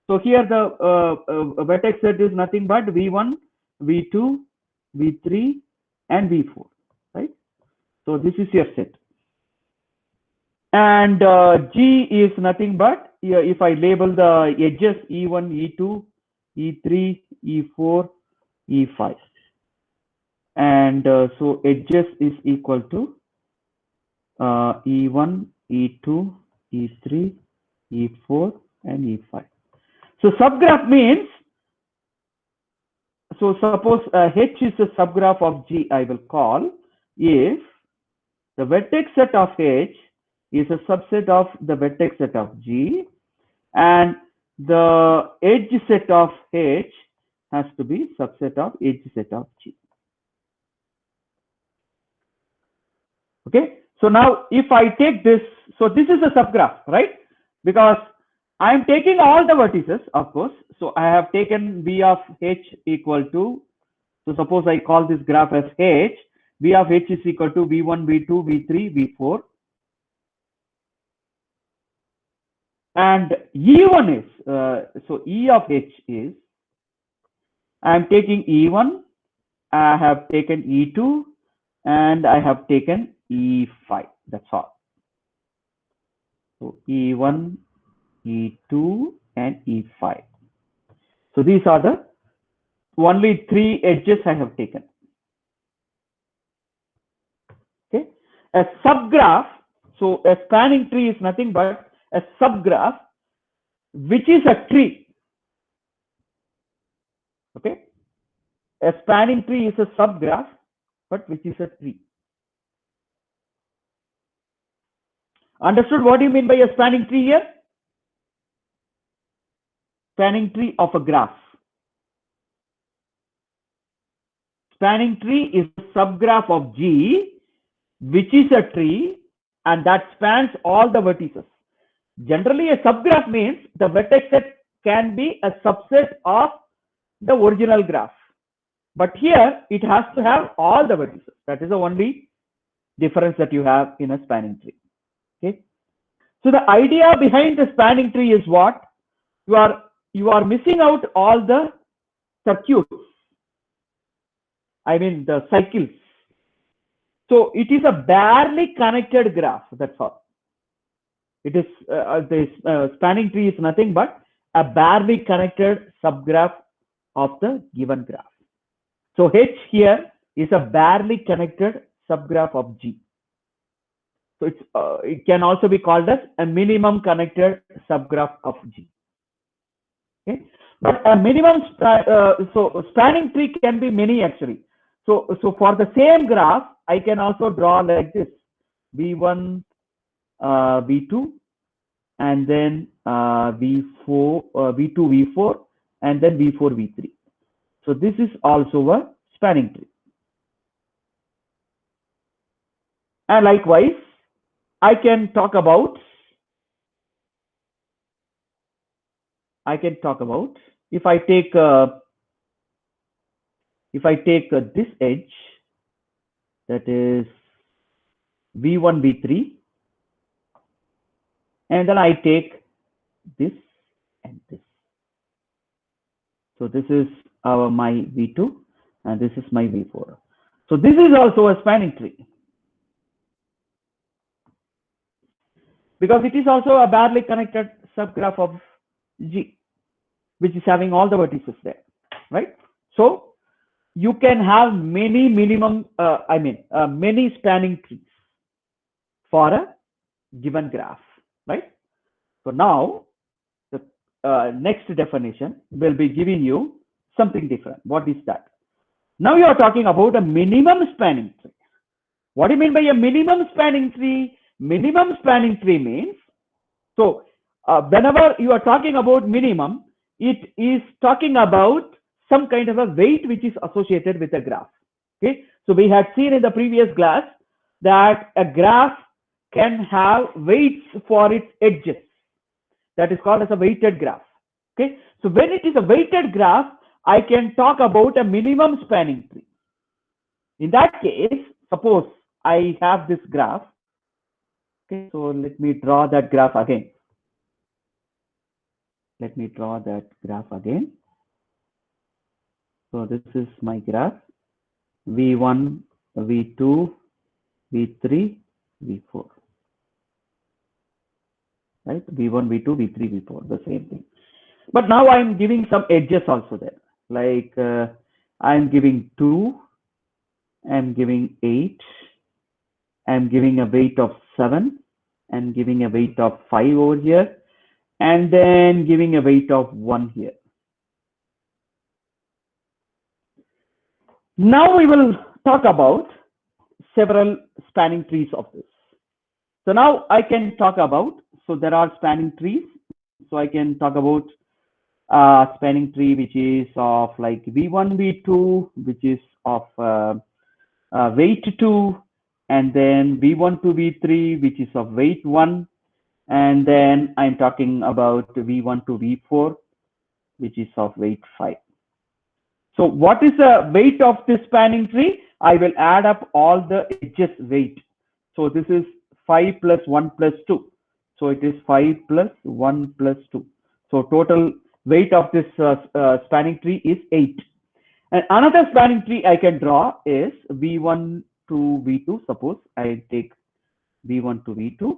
So here the vertex set is nothing but V1, V2, V3, and V4, right? So this is your set. And G is nothing but, if I label the edges E1, E2, E3, E4, E5. And so edges is equal to E1, E2, E3, E4, and E5. So subgraph means, so suppose H is a subgraph of G, I will call if the vertex set of H is a subset of the vertex set of G, and the edge set of H has to be subset of edge set of G. Okay, so now if I take this, so this is a subgraph, right? Because I am taking all the vertices, of course. So I have taken V of H equal to, so suppose I call this graph as H, V of H is equal to V1, V2, V3, V4. And E1 is, so E of H is, I am taking E1, I have taken E2, and I have taken E5. That's all. So E1, E2, and E5. So these are the only three edges I have taken. Okay, a subgraph. So a spanning tree is nothing but a subgraph, which is a tree. Okay, a spanning tree is a subgraph, but which is a tree. Understood what do you mean by a spanning tree here? Spanning tree of a graph. Spanning tree is a subgraph of G, which is a tree, and that spans all the vertices. Generally, a subgraph means the vertex set can be a subset of the original graph. But here, it has to have all the vertices. That is the only difference that you have in a spanning tree. Okay. So the idea behind the spanning tree is what? You are missing out all the circuits. I mean the cycles. So it is a barely connected graph. That's all. It is the spanning tree is nothing but a barely connected subgraph of the given graph. So H here is a barely connected subgraph of G. So it can also be called as a minimum connected subgraph of G. Okay, but a minimum so spanning tree can be many actually. So for the same graph, I can also draw like this: V1, V2, and then V4, V2, V4, and then V4, V3. So this is also a spanning tree. And likewise, I can talk about if I take if I take this edge, that is V1, V3, and then I take this and this. So this is my V2 and this is my V4. So this is also a spanning tree because it is also a barely connected subgraph of G, which is having all the vertices there, right? So you can have many many spanning trees for a given graph, right? So now the next definition will be giving you something different. What is that? Now you are talking about a minimum spanning tree. What do you mean by a minimum spanning tree? Minimum spanning tree means, so whenever you are talking about minimum, it is talking about some kind of a weight which is associated with a graph. Okay, so we had seen in the previous class that a graph can have weights for its edges. That is called as a weighted graph. Okay, so when it is a weighted graph, I can talk about a minimum spanning tree. In that case, suppose I have this graph. Okay, so let me draw that graph again. Let me draw that graph again. So this is my graph, V1, V2, V3, V4. Right? V1, V2, V3, V4, the same thing. But now I'm giving some edges also there. Like I'm giving 2, I'm giving 8, I'm giving a weight of 7, I'm giving a weight of 5 over here, and then giving a weight of 1 here. Now we will talk about several spanning trees of this. So now I can talk about, so there are spanning trees. So I can talk about spanning tree which is of like V1, V2, which is of weight 2, and then V1 to V3, which is of weight 1, and then I'm talking about V1 to V4, which is of weight 5. So what is the weight of this spanning tree? I will add up all the edges weight. So this is 5 plus 1 plus 2. So it is 5 plus 1 plus 2. So total weight of this spanning tree is 8. And another spanning tree I can draw is V1 to V2. Suppose I take V1 to V2,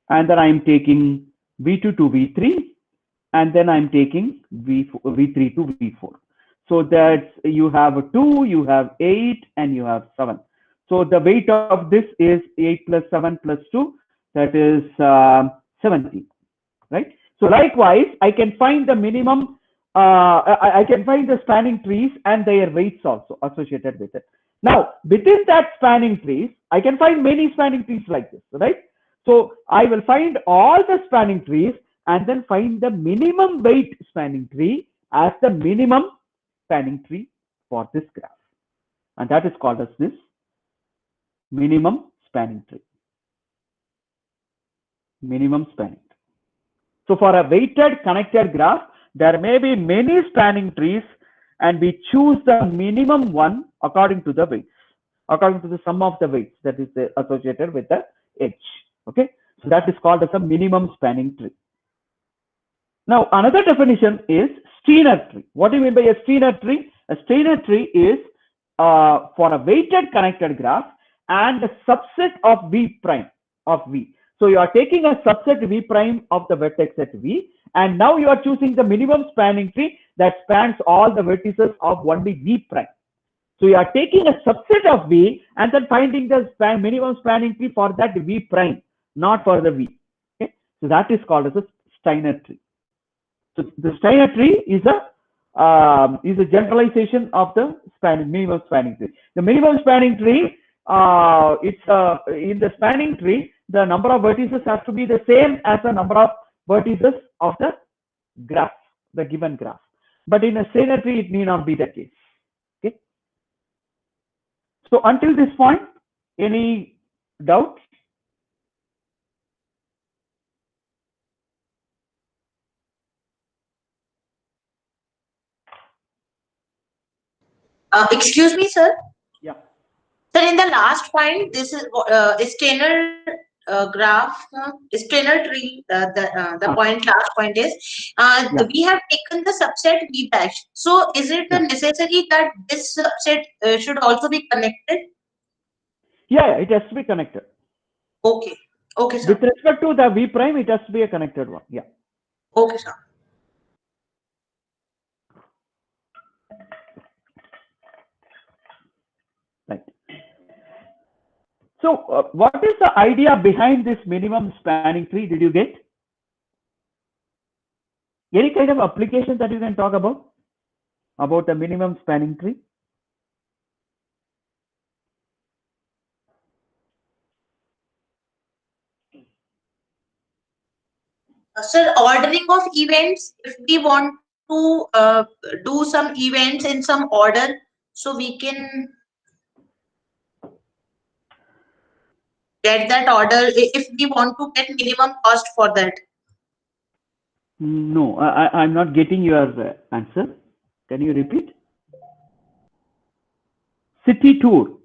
and then I'm taking V2 to V3, and then I'm taking V3 to V4. So that you have 2, you have 8, and you have 7. So the weight of this is 8 plus 7 plus 2, that is 17, right? So likewise, I can find the minimum, I can find the spanning trees and their weights also associated with it. Now, within that spanning trees, I can find many spanning trees like this, right? So I will find all the spanning trees and then find the minimum weight spanning tree as the minimum spanning tree for this graph. And that is called as this minimum spanning tree. Minimum spanning tree. So for a weighted connected graph, there may be many spanning trees and we choose the minimum one according to the weights, according to the sum of the weights that is associated with the edge. Okay, so that is called as a minimum spanning tree. Now another definition is Steiner tree. What do you mean by a Steiner tree? A Steiner tree is for a weighted connected graph and a subset of V prime of V. So you are taking a subset V prime of the vertex at V, and now you are choosing the minimum spanning tree that spans all the vertices of only V prime. So you are taking a subset of V and then finding the minimum spanning tree for that V prime, not for the V. Okay? So that is called as a Steiner tree. So the Steiner tree is a generalization of the minimum spanning tree. The minimum spanning tree, it's in the spanning tree, the number of vertices has to be the same as the number of vertices of the graph, the given graph. But in a Steiner tree, it need not be the case. Okay. So until this point, any doubts? Excuse me, sir. Yeah. Sir, in the last point, this is Steiner graph, Steiner tree. The point, last point is, Yeah. we have taken the subset V dash. So, is it Yeah. necessary that this subset should also be connected? Yeah, it has to be connected. Okay. Okay, sir. With respect to the V prime, it has to be a connected one. Yeah. Okay, sir. Right. So, what is the idea behind this minimum spanning tree? Did you get any kind of application that you can talk about the minimum spanning tree? Sir, ordering of events. If we want to do some events in some order, so we can get that order if we want to get minimum cost for that. No, I'm not getting your answer. Can you repeat? City tour.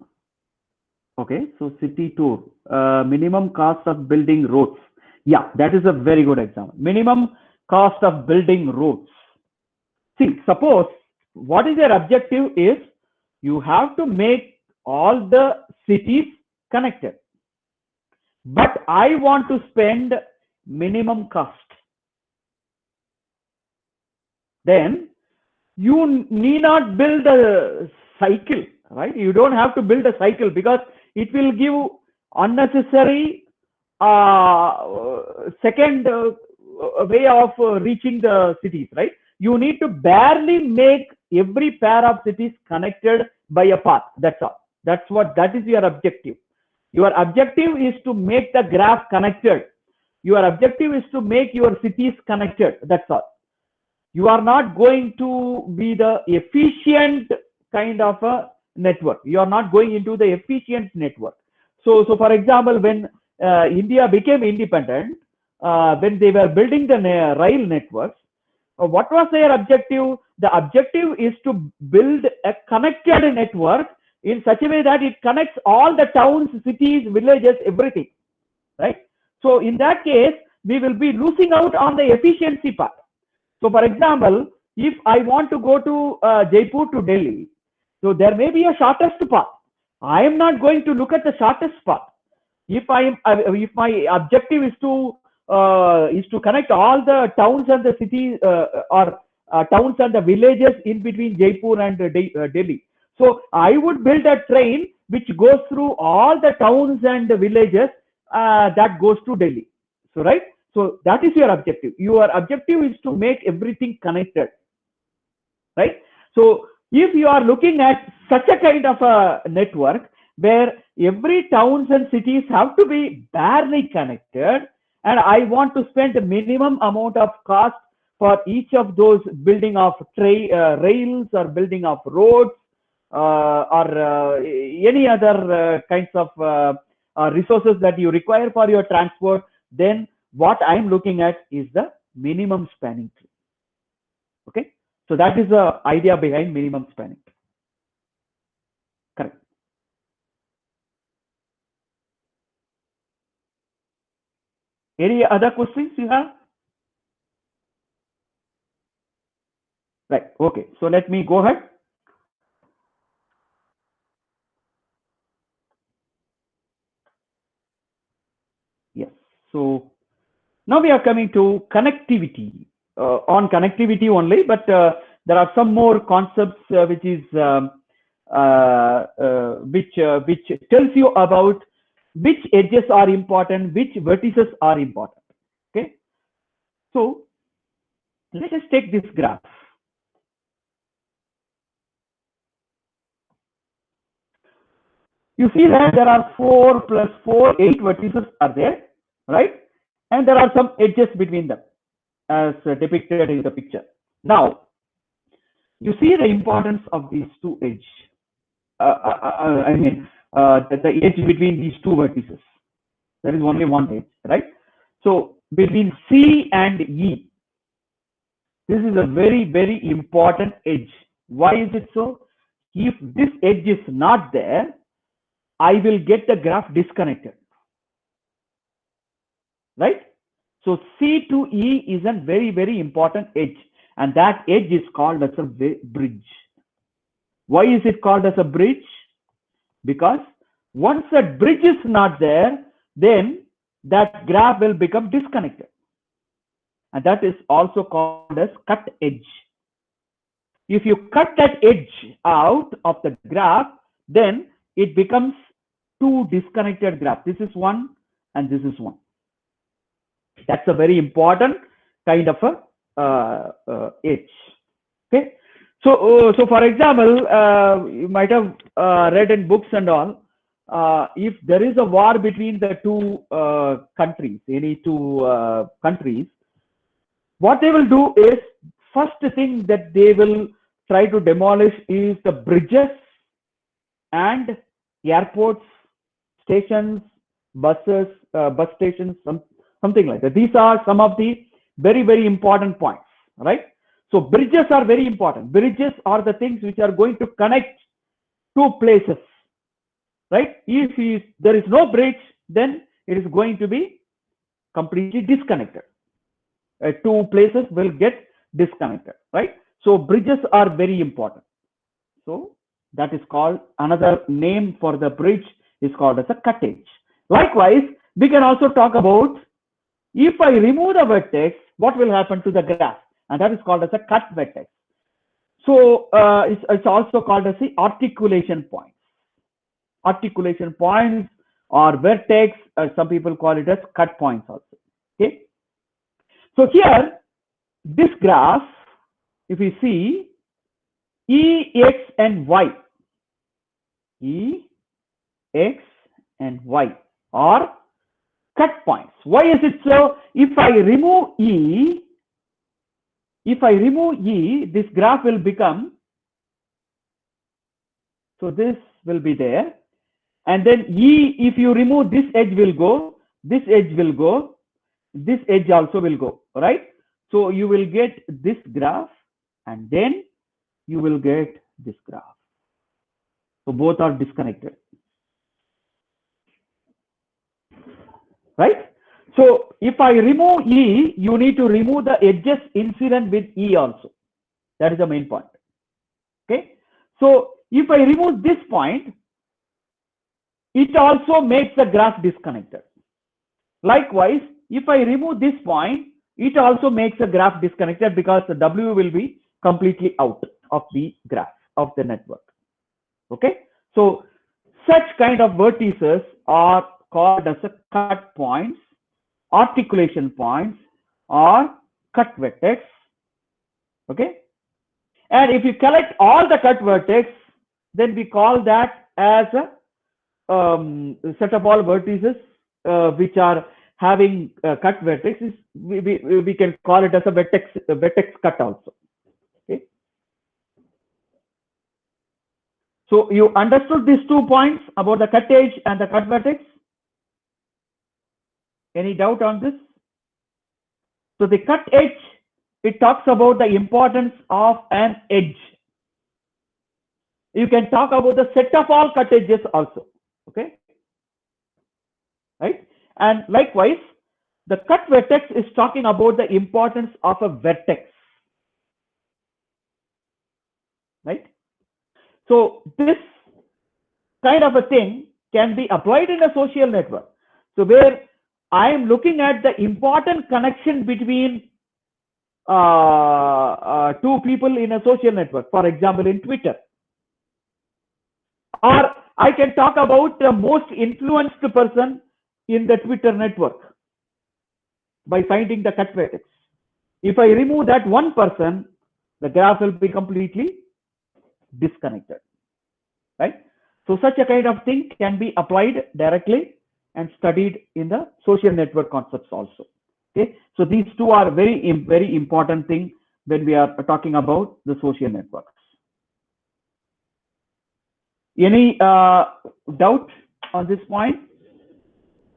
Okay, so city tour, minimum cost of building roads. Yeah, that is a very good example. Minimum cost of building roads. See, suppose what is your objective is you have to make all the cities connected, but I want to spend minimum cost. Then you need not build a cycle, right? You don't have to build a cycle because it will give unnecessary second way of reaching the cities, right? You need to barely make every pair of cities connected by a path. That's all. That is your objective. Your objective is to make the graph connected. Your objective is to make your cities connected. That's all. You are not going to be the efficient kind of a network. You are not going into the efficient network. So for example, when India became independent, when they were building the rail networks, what was their objective? The objective is to build a connected network in such a way that it connects all the towns, cities, villages, everything, right? So in that case, we will be losing out on the efficiency part. So, for example, if I want to go to Jaipur to Delhi, so there may be a shortest path. I am not going to look at the shortest path. If my objective is to connect all the towns and the cities or towns and the villages in between Jaipur and Delhi, so I would build a train which goes through all the towns and the villages that goes to Delhi. So right. So that is your objective. Your objective is to make everything connected, right? So if you are looking at such a kind of a network where every towns and cities have to be barely connected, and I want to spend a minimum amount of cost for each of those building of rails or building of roads or any other kinds of resources that you require for your transport, then what I'm looking at is the minimum spanning tree. Okay, so that is the idea behind minimum spanning tree. Correct. Any other questions you have? Right. Okay, so let me go ahead. Yes. So now we are coming to connectivity. On connectivity only, but there are some more concepts which tells you about which edges are important, which vertices are important. Okay. So let us take this graph. You see that there are 4 plus 4, 8 vertices are there, right? And there are some edges between them as depicted in the picture. Now, you see the importance of these two edges. The edge between these two vertices. There is only one edge, right? So between C and E, this is a very, very important edge. Why is it so? If this edge is not there, I will get the graph disconnected, right? So C to E is a very, very important edge, and that edge is called as a bridge. Why is it called as a bridge? Because once that bridge is not there, then that graph will become disconnected. And that is also called as cut edge. If you cut that edge out of the graph, then it becomes two disconnected graphs. This is one and this is one. That's a very important kind of a edge. Okay. So for example, you might have read in books and all, if there is a war between the two countries, any two countries, what they will do is, first thing that they will try to demolish is the bridges and airports, stations, buses, bus stations, something like that. These are some of the very, very important points, right? So bridges are very important. Bridges are the things which are going to connect two places, right? If there is no bridge, then it is going to be completely disconnected. Two places will get disconnected, right? So bridges are very important. So that is called, another name for the bridge is called as a cut edge. Likewise, we can also talk about, if I remove the vertex, what will happen to the graph? And that is called as a cut vertex. So it's also called as the articulation points. Articulation points or vertex, some people call it as cut points also. Okay. So here, this graph, if you see, E, X, and Y, E, X, and Y are cut points. Why is it so? If I remove E, this graph will become, so this will be there, and then E, if you remove this edge will go, this edge will go, this edge also will go, right? So you will get this graph, and then you will get this graph. So both are disconnected, right? So if I remove E, you need to remove the edges incident with E also. That is the main point. Okay. So if I remove this point, it also makes the graph disconnected. Likewise, if I remove this point, it also makes the graph disconnected, because the W will be completely out of the graph of the network. Okay. So such kind of vertices are called as a cut points, articulation points, or cut vertex. Okay. And if you collect all the cut vertex, then we call that as a set of all vertices which are having cut vertices. We can call it as a vertex cut also. Okay. So you understood these 2 points about the cut edge and the cut vertex? Any doubt on this? So the cut edge, it talks about the importance of an edge. You can talk about the set of all cut edges also. Okay. Right. And likewise, the cut vertex is talking about the importance of a vertex. Right. So this kind of a thing can be applied in a social network. So where I am looking at the important connection between two people in a social network, for example, in Twitter. Or I can talk about the most influenced person in the Twitter network by finding the cut vertex. If I remove that one person, the graph will be completely disconnected, right? So such a kind of thing can be applied directly and studied in the social network concepts also. Okay, so these two are very important thing when we are talking about the social networks. Any doubt on this point?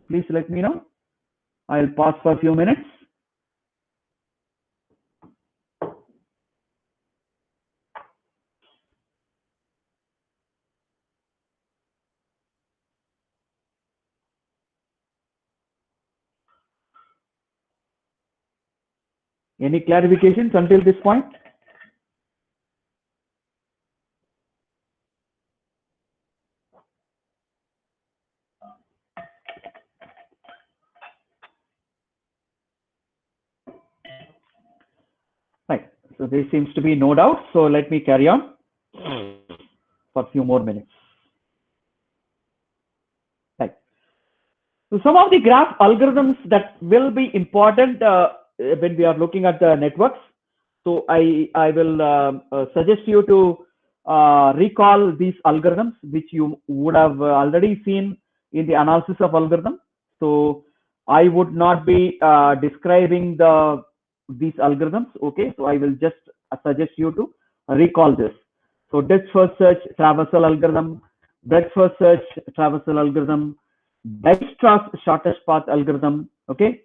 Please let me know. I'll pause for a few minutes. Any clarifications until this point? Right. So there seems to be no doubt. So let me carry on for a few more minutes. Right. So some of the graph algorithms that will be important when we are looking at the networks. So I will suggest you to recall these algorithms, which you would have already seen in the analysis of algorithm. So I would not be describing these algorithms. Okay, so I will just suggest you to recall this. So depth first search traversal algorithm, breadth first search traversal algorithm, Dijkstra's shortest path algorithm. Okay,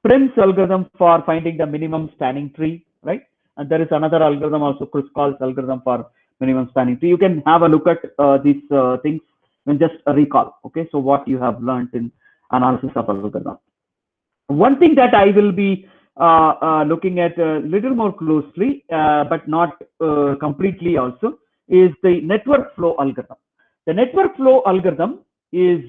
Prim's algorithm for finding the minimum spanning tree, right? And there is another algorithm also, Kruskal's algorithm for minimum spanning tree. You can have a look at these things and just recall. Okay, so what you have learned in analysis of algorithm. One thing that I will be looking at a little more closely, but not completely also, is the network flow algorithm. The network flow algorithm is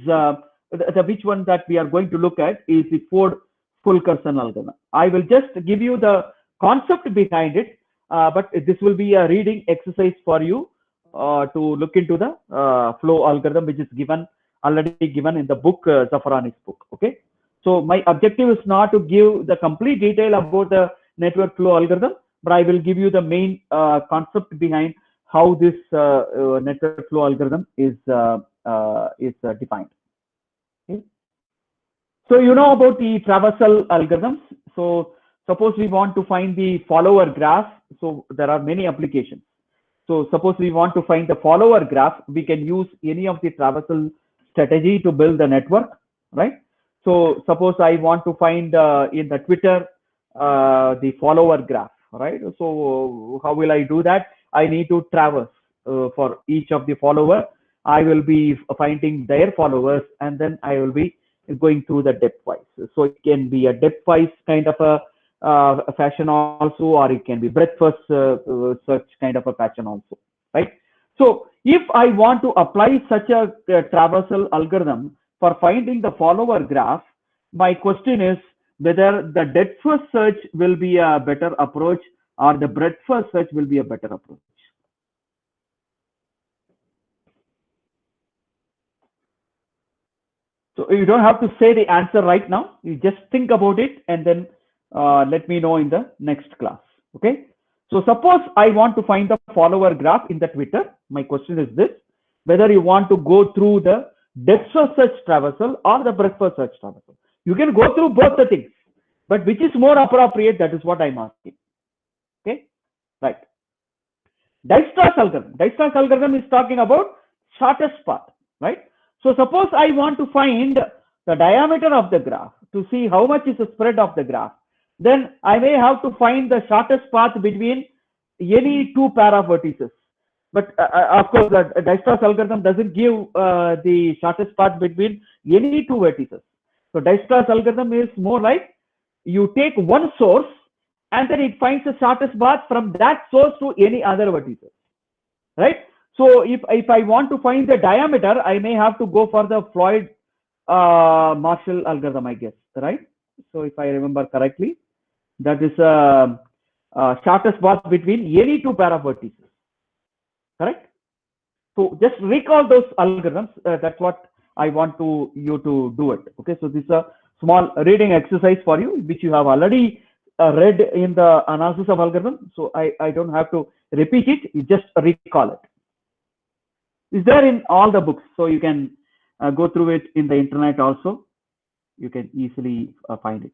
which one that we are going to look at is the Ford Fulkerson algorithm. I will just give you the concept behind it, but this will be a reading exercise for you to look into the flow algorithm, which is already given in the book, Zaffarani's book. Okay. So my objective is not to give the complete detail about the network flow algorithm, but I will give you the main concept behind how this network flow algorithm is defined. Okay. So you know about the traversal algorithms. So suppose we want to find the follower graph. So there are many applications. So suppose we want to find the follower graph, we can use any of the traversal strategy to build the network, right? So suppose I want to find in the Twitter the follower graph, right? So how will I do that? I need to traverse for each of the follower. I will be finding their followers, and then I will be going through the depth-wise. So it can be a depth-wise kind of a fashion also, or it can be breadth-first search kind of a fashion also, right? So if I want to apply such a traversal algorithm for finding the follower graph, my question is whether the depth-first search will be a better approach or the breadth-first search will be a better approach. So you don't have to say the answer right now. You just think about it and then let me know in the next class. Okay. So suppose I want to find the follower graph in the Twitter. My question is this: whether you want to go through the depth first search traversal or the breadth first search traversal. You can go through both the things, but which is more appropriate? That is what I'm asking. Okay. Right. Dijkstra's algorithm. Dijkstra's algorithm is talking about shortest path, right? So suppose I want to find the diameter of the graph to see how much is the spread of the graph. Then I may have to find the shortest path between any two pair of vertices. But of course, the Dijkstra's algorithm doesn't give the shortest path between any two vertices. So Dijkstra's algorithm is more like you take one source and then it finds the shortest path from that source to any other vertices, right? So if I want to find the diameter, I may have to go for the Floyd Marshall algorithm, I guess, right? So if I remember correctly, that is shortest path between any two pair of vertices, correct? So just recall those algorithms. That's what I want you to do it. Okay, so this is a small reading exercise for you, which you have already read in the analysis of algorithm. So I don't have to repeat it. You just recall it. Is there in all the books, so you can go through it in the internet also. You can easily find it.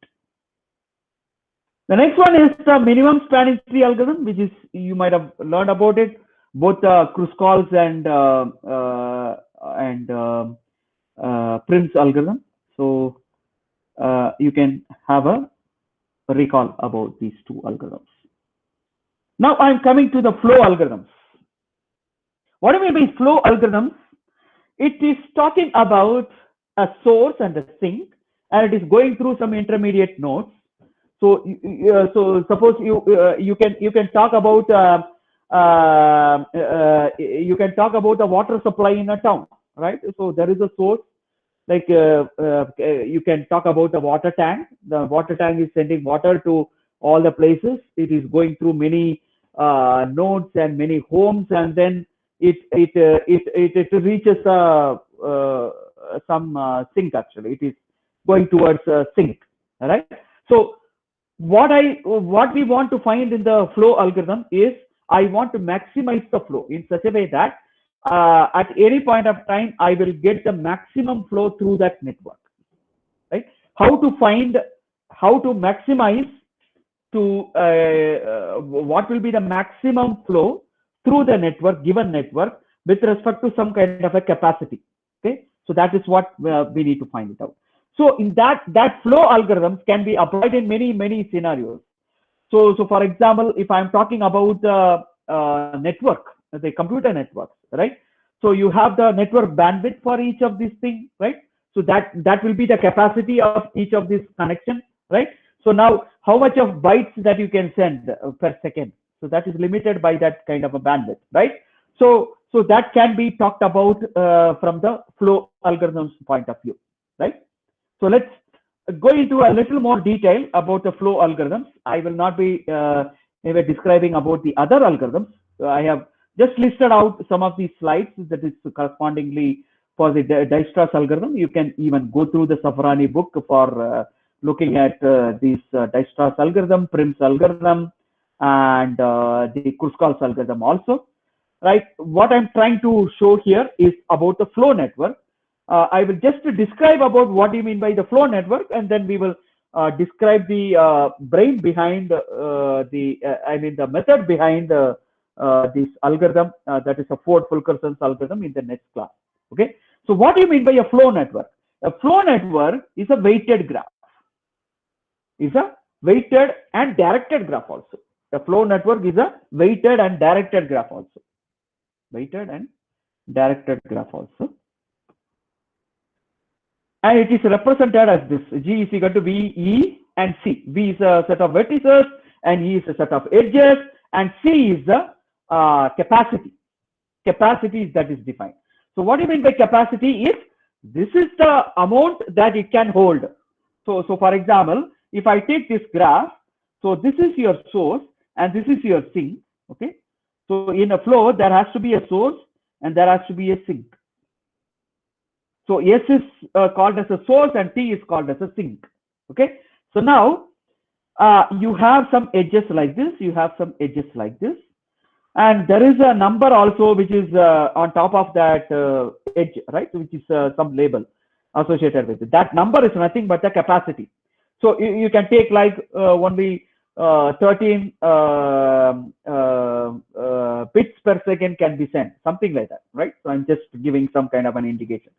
The next one is the minimum spanning tree algorithm, which is you might have learned about it, both Kruskal's and Prim's algorithm. So you can have a recall about these two algorithms. Now I'm coming to the flow algorithms. What do I mean by flow algorithms? It is talking about a source and a sink, and it is going through some intermediate nodes. So suppose you can talk about you can talk about the water supply in a town, right? So there is a source, like you can talk about the water tank. The water tank is sending water to all the places. It is going through many nodes and many homes, and then it reaches some sink. Actually, it is going towards a sink, right? So what we want to find in the flow algorithm is, I want to maximize the flow in such a way that at any point of time I will get the maximum flow through that network, right? How to find, how to maximize to what will be the maximum flow through the network, given network, with respect to some kind of a capacity. Okay, so that is what we need to find it out. So in that flow algorithms can be applied in many scenarios. So for example, if I'm talking about the network, the computer networks, right? So you have the network bandwidth for each of these things, right? So that will be the capacity of each of these connections, right? So now, how much of bytes that you can send per second? So that is limited by that kind of a bandwidth, right? So that can be talked about from the flow algorithms point of view, right? So let's go into a little more detail about the flow algorithms. I will not be describing about the other algorithms. I have just listed out some of these slides that is correspondingly for the Dijkstra's algorithm. You can even go through the Safrani book for looking at these Dijkstra's algorithm, Prim's algorithm, and the Kruskal's algorithm also. Right? What I'm trying to show here is about the flow network. I will just describe about what you mean by the flow network, and then we will describe the brain behind the method behind this algorithm, that is a Ford-Fulkerson's algorithm, in the next class. Okay. So what do you mean by a flow network? A flow network is a weighted graph. Is a weighted and directed graph also. The flow network is a weighted and directed graph also. Weighted and directed graph also. And it is represented as this: G is equal to V, E, and C. V is a set of vertices, and E is a set of edges, and C is the capacity. Capacity that is defined. So what do you mean by capacity is, this is the amount that it can hold. So for example, if I take this graph, so this is your source and this is your sink. Okay. So in a flow, there has to be a source and there has to be a sink. So S is called as a source and T is called as a sink. Okay. So now you have some edges like this, you have some edges like this, and there is a number also which is on top of that edge, right? Which is some label associated with it. That number is nothing but the capacity. So you can take like only 13 bits per second can be sent, something like that, right? So I'm just giving some kind of an indication.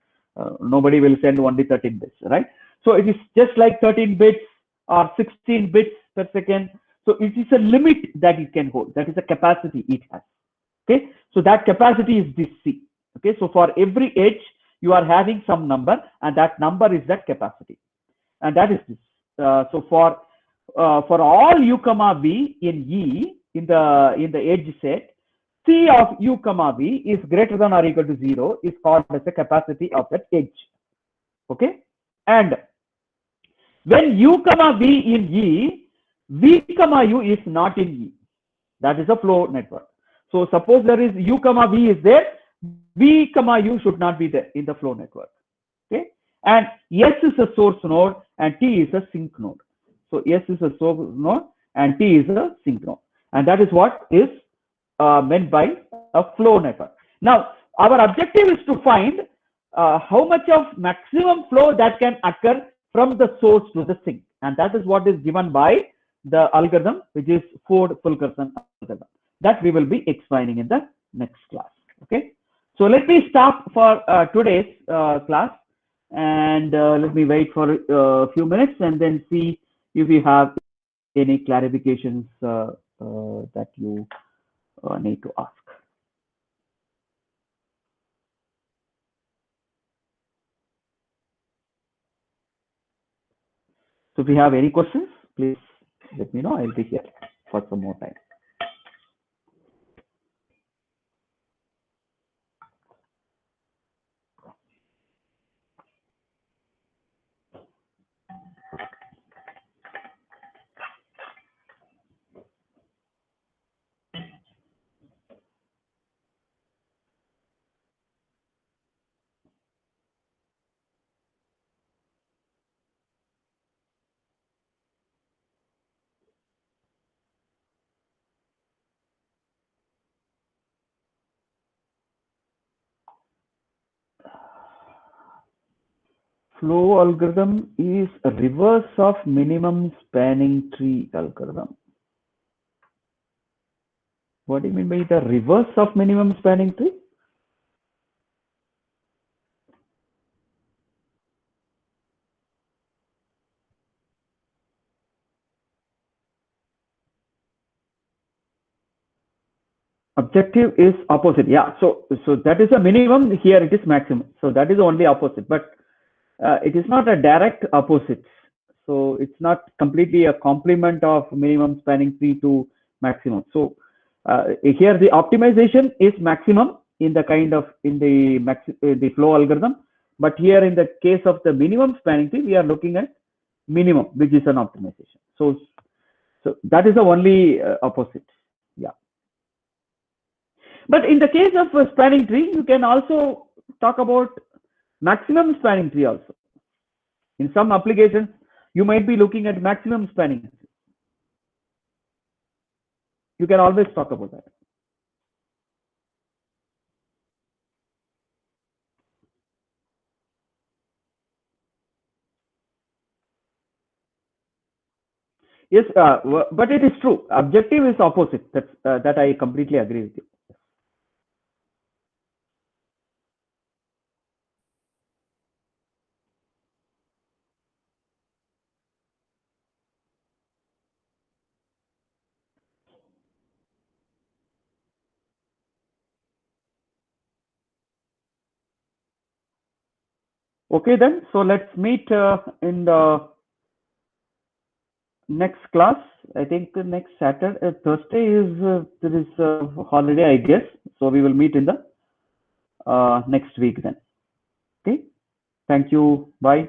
Nobody will send only 13 bits, right? So it is just like 13 bits or 16 bits per second. So it is a limit that it can hold. That is a capacity it has. Okay. So that capacity is this C. Okay. So for every edge, you are having some number, and that number is that capacity. And that is this. So for all U comma V in E in the edge set, C of U comma V is greater than or equal to 0 is called as the capacity of that edge. Okay. And when U comma V in E, V comma U is not in E. That is a flow network. So suppose there is U comma V is there, V comma U should not be there in the flow network. Okay. And S is a source node and T is a sink node. So S is a source node and T is a sink node. And that is what is meant by a flow network. Now, our objective is to find how much of maximum flow that can occur from the source to the sink. And that is what is given by the algorithm, which is Ford-Fulkerson algorithm, that we will be explaining in the next class. Okay. So let me stop for today's class, and let me wait for a few minutes and then see if you have any clarifications that you need to ask. So if you have any questions, please let me know. I'll be here for some more time. Flow algorithm is a reverse of minimum spanning tree algorithm. What do you mean by the reverse of minimum spanning tree? Objective is opposite. Yeah. So that is a minimum. Here it is maximum. So that is the only opposite. But it is not a direct opposite. So it's not completely a complement of minimum spanning tree to maximum. So here the optimization is maximum in the the flow algorithm. But here in the case of the minimum spanning tree, we are looking at minimum, which is an optimization. So that is the only opposite. Yeah. But in the case of a spanning tree, you can also talk about maximum spanning tree also. In some applications, you might be looking at maximum spanning tree. You can always talk about that. Yes, but it is true. Objective is opposite. That I completely agree with you. Okay, then. So let's meet in the next class. I think the next Saturday, Thursday is there is a holiday, I guess. So we will meet in the next week then. Okay. Thank you. Bye.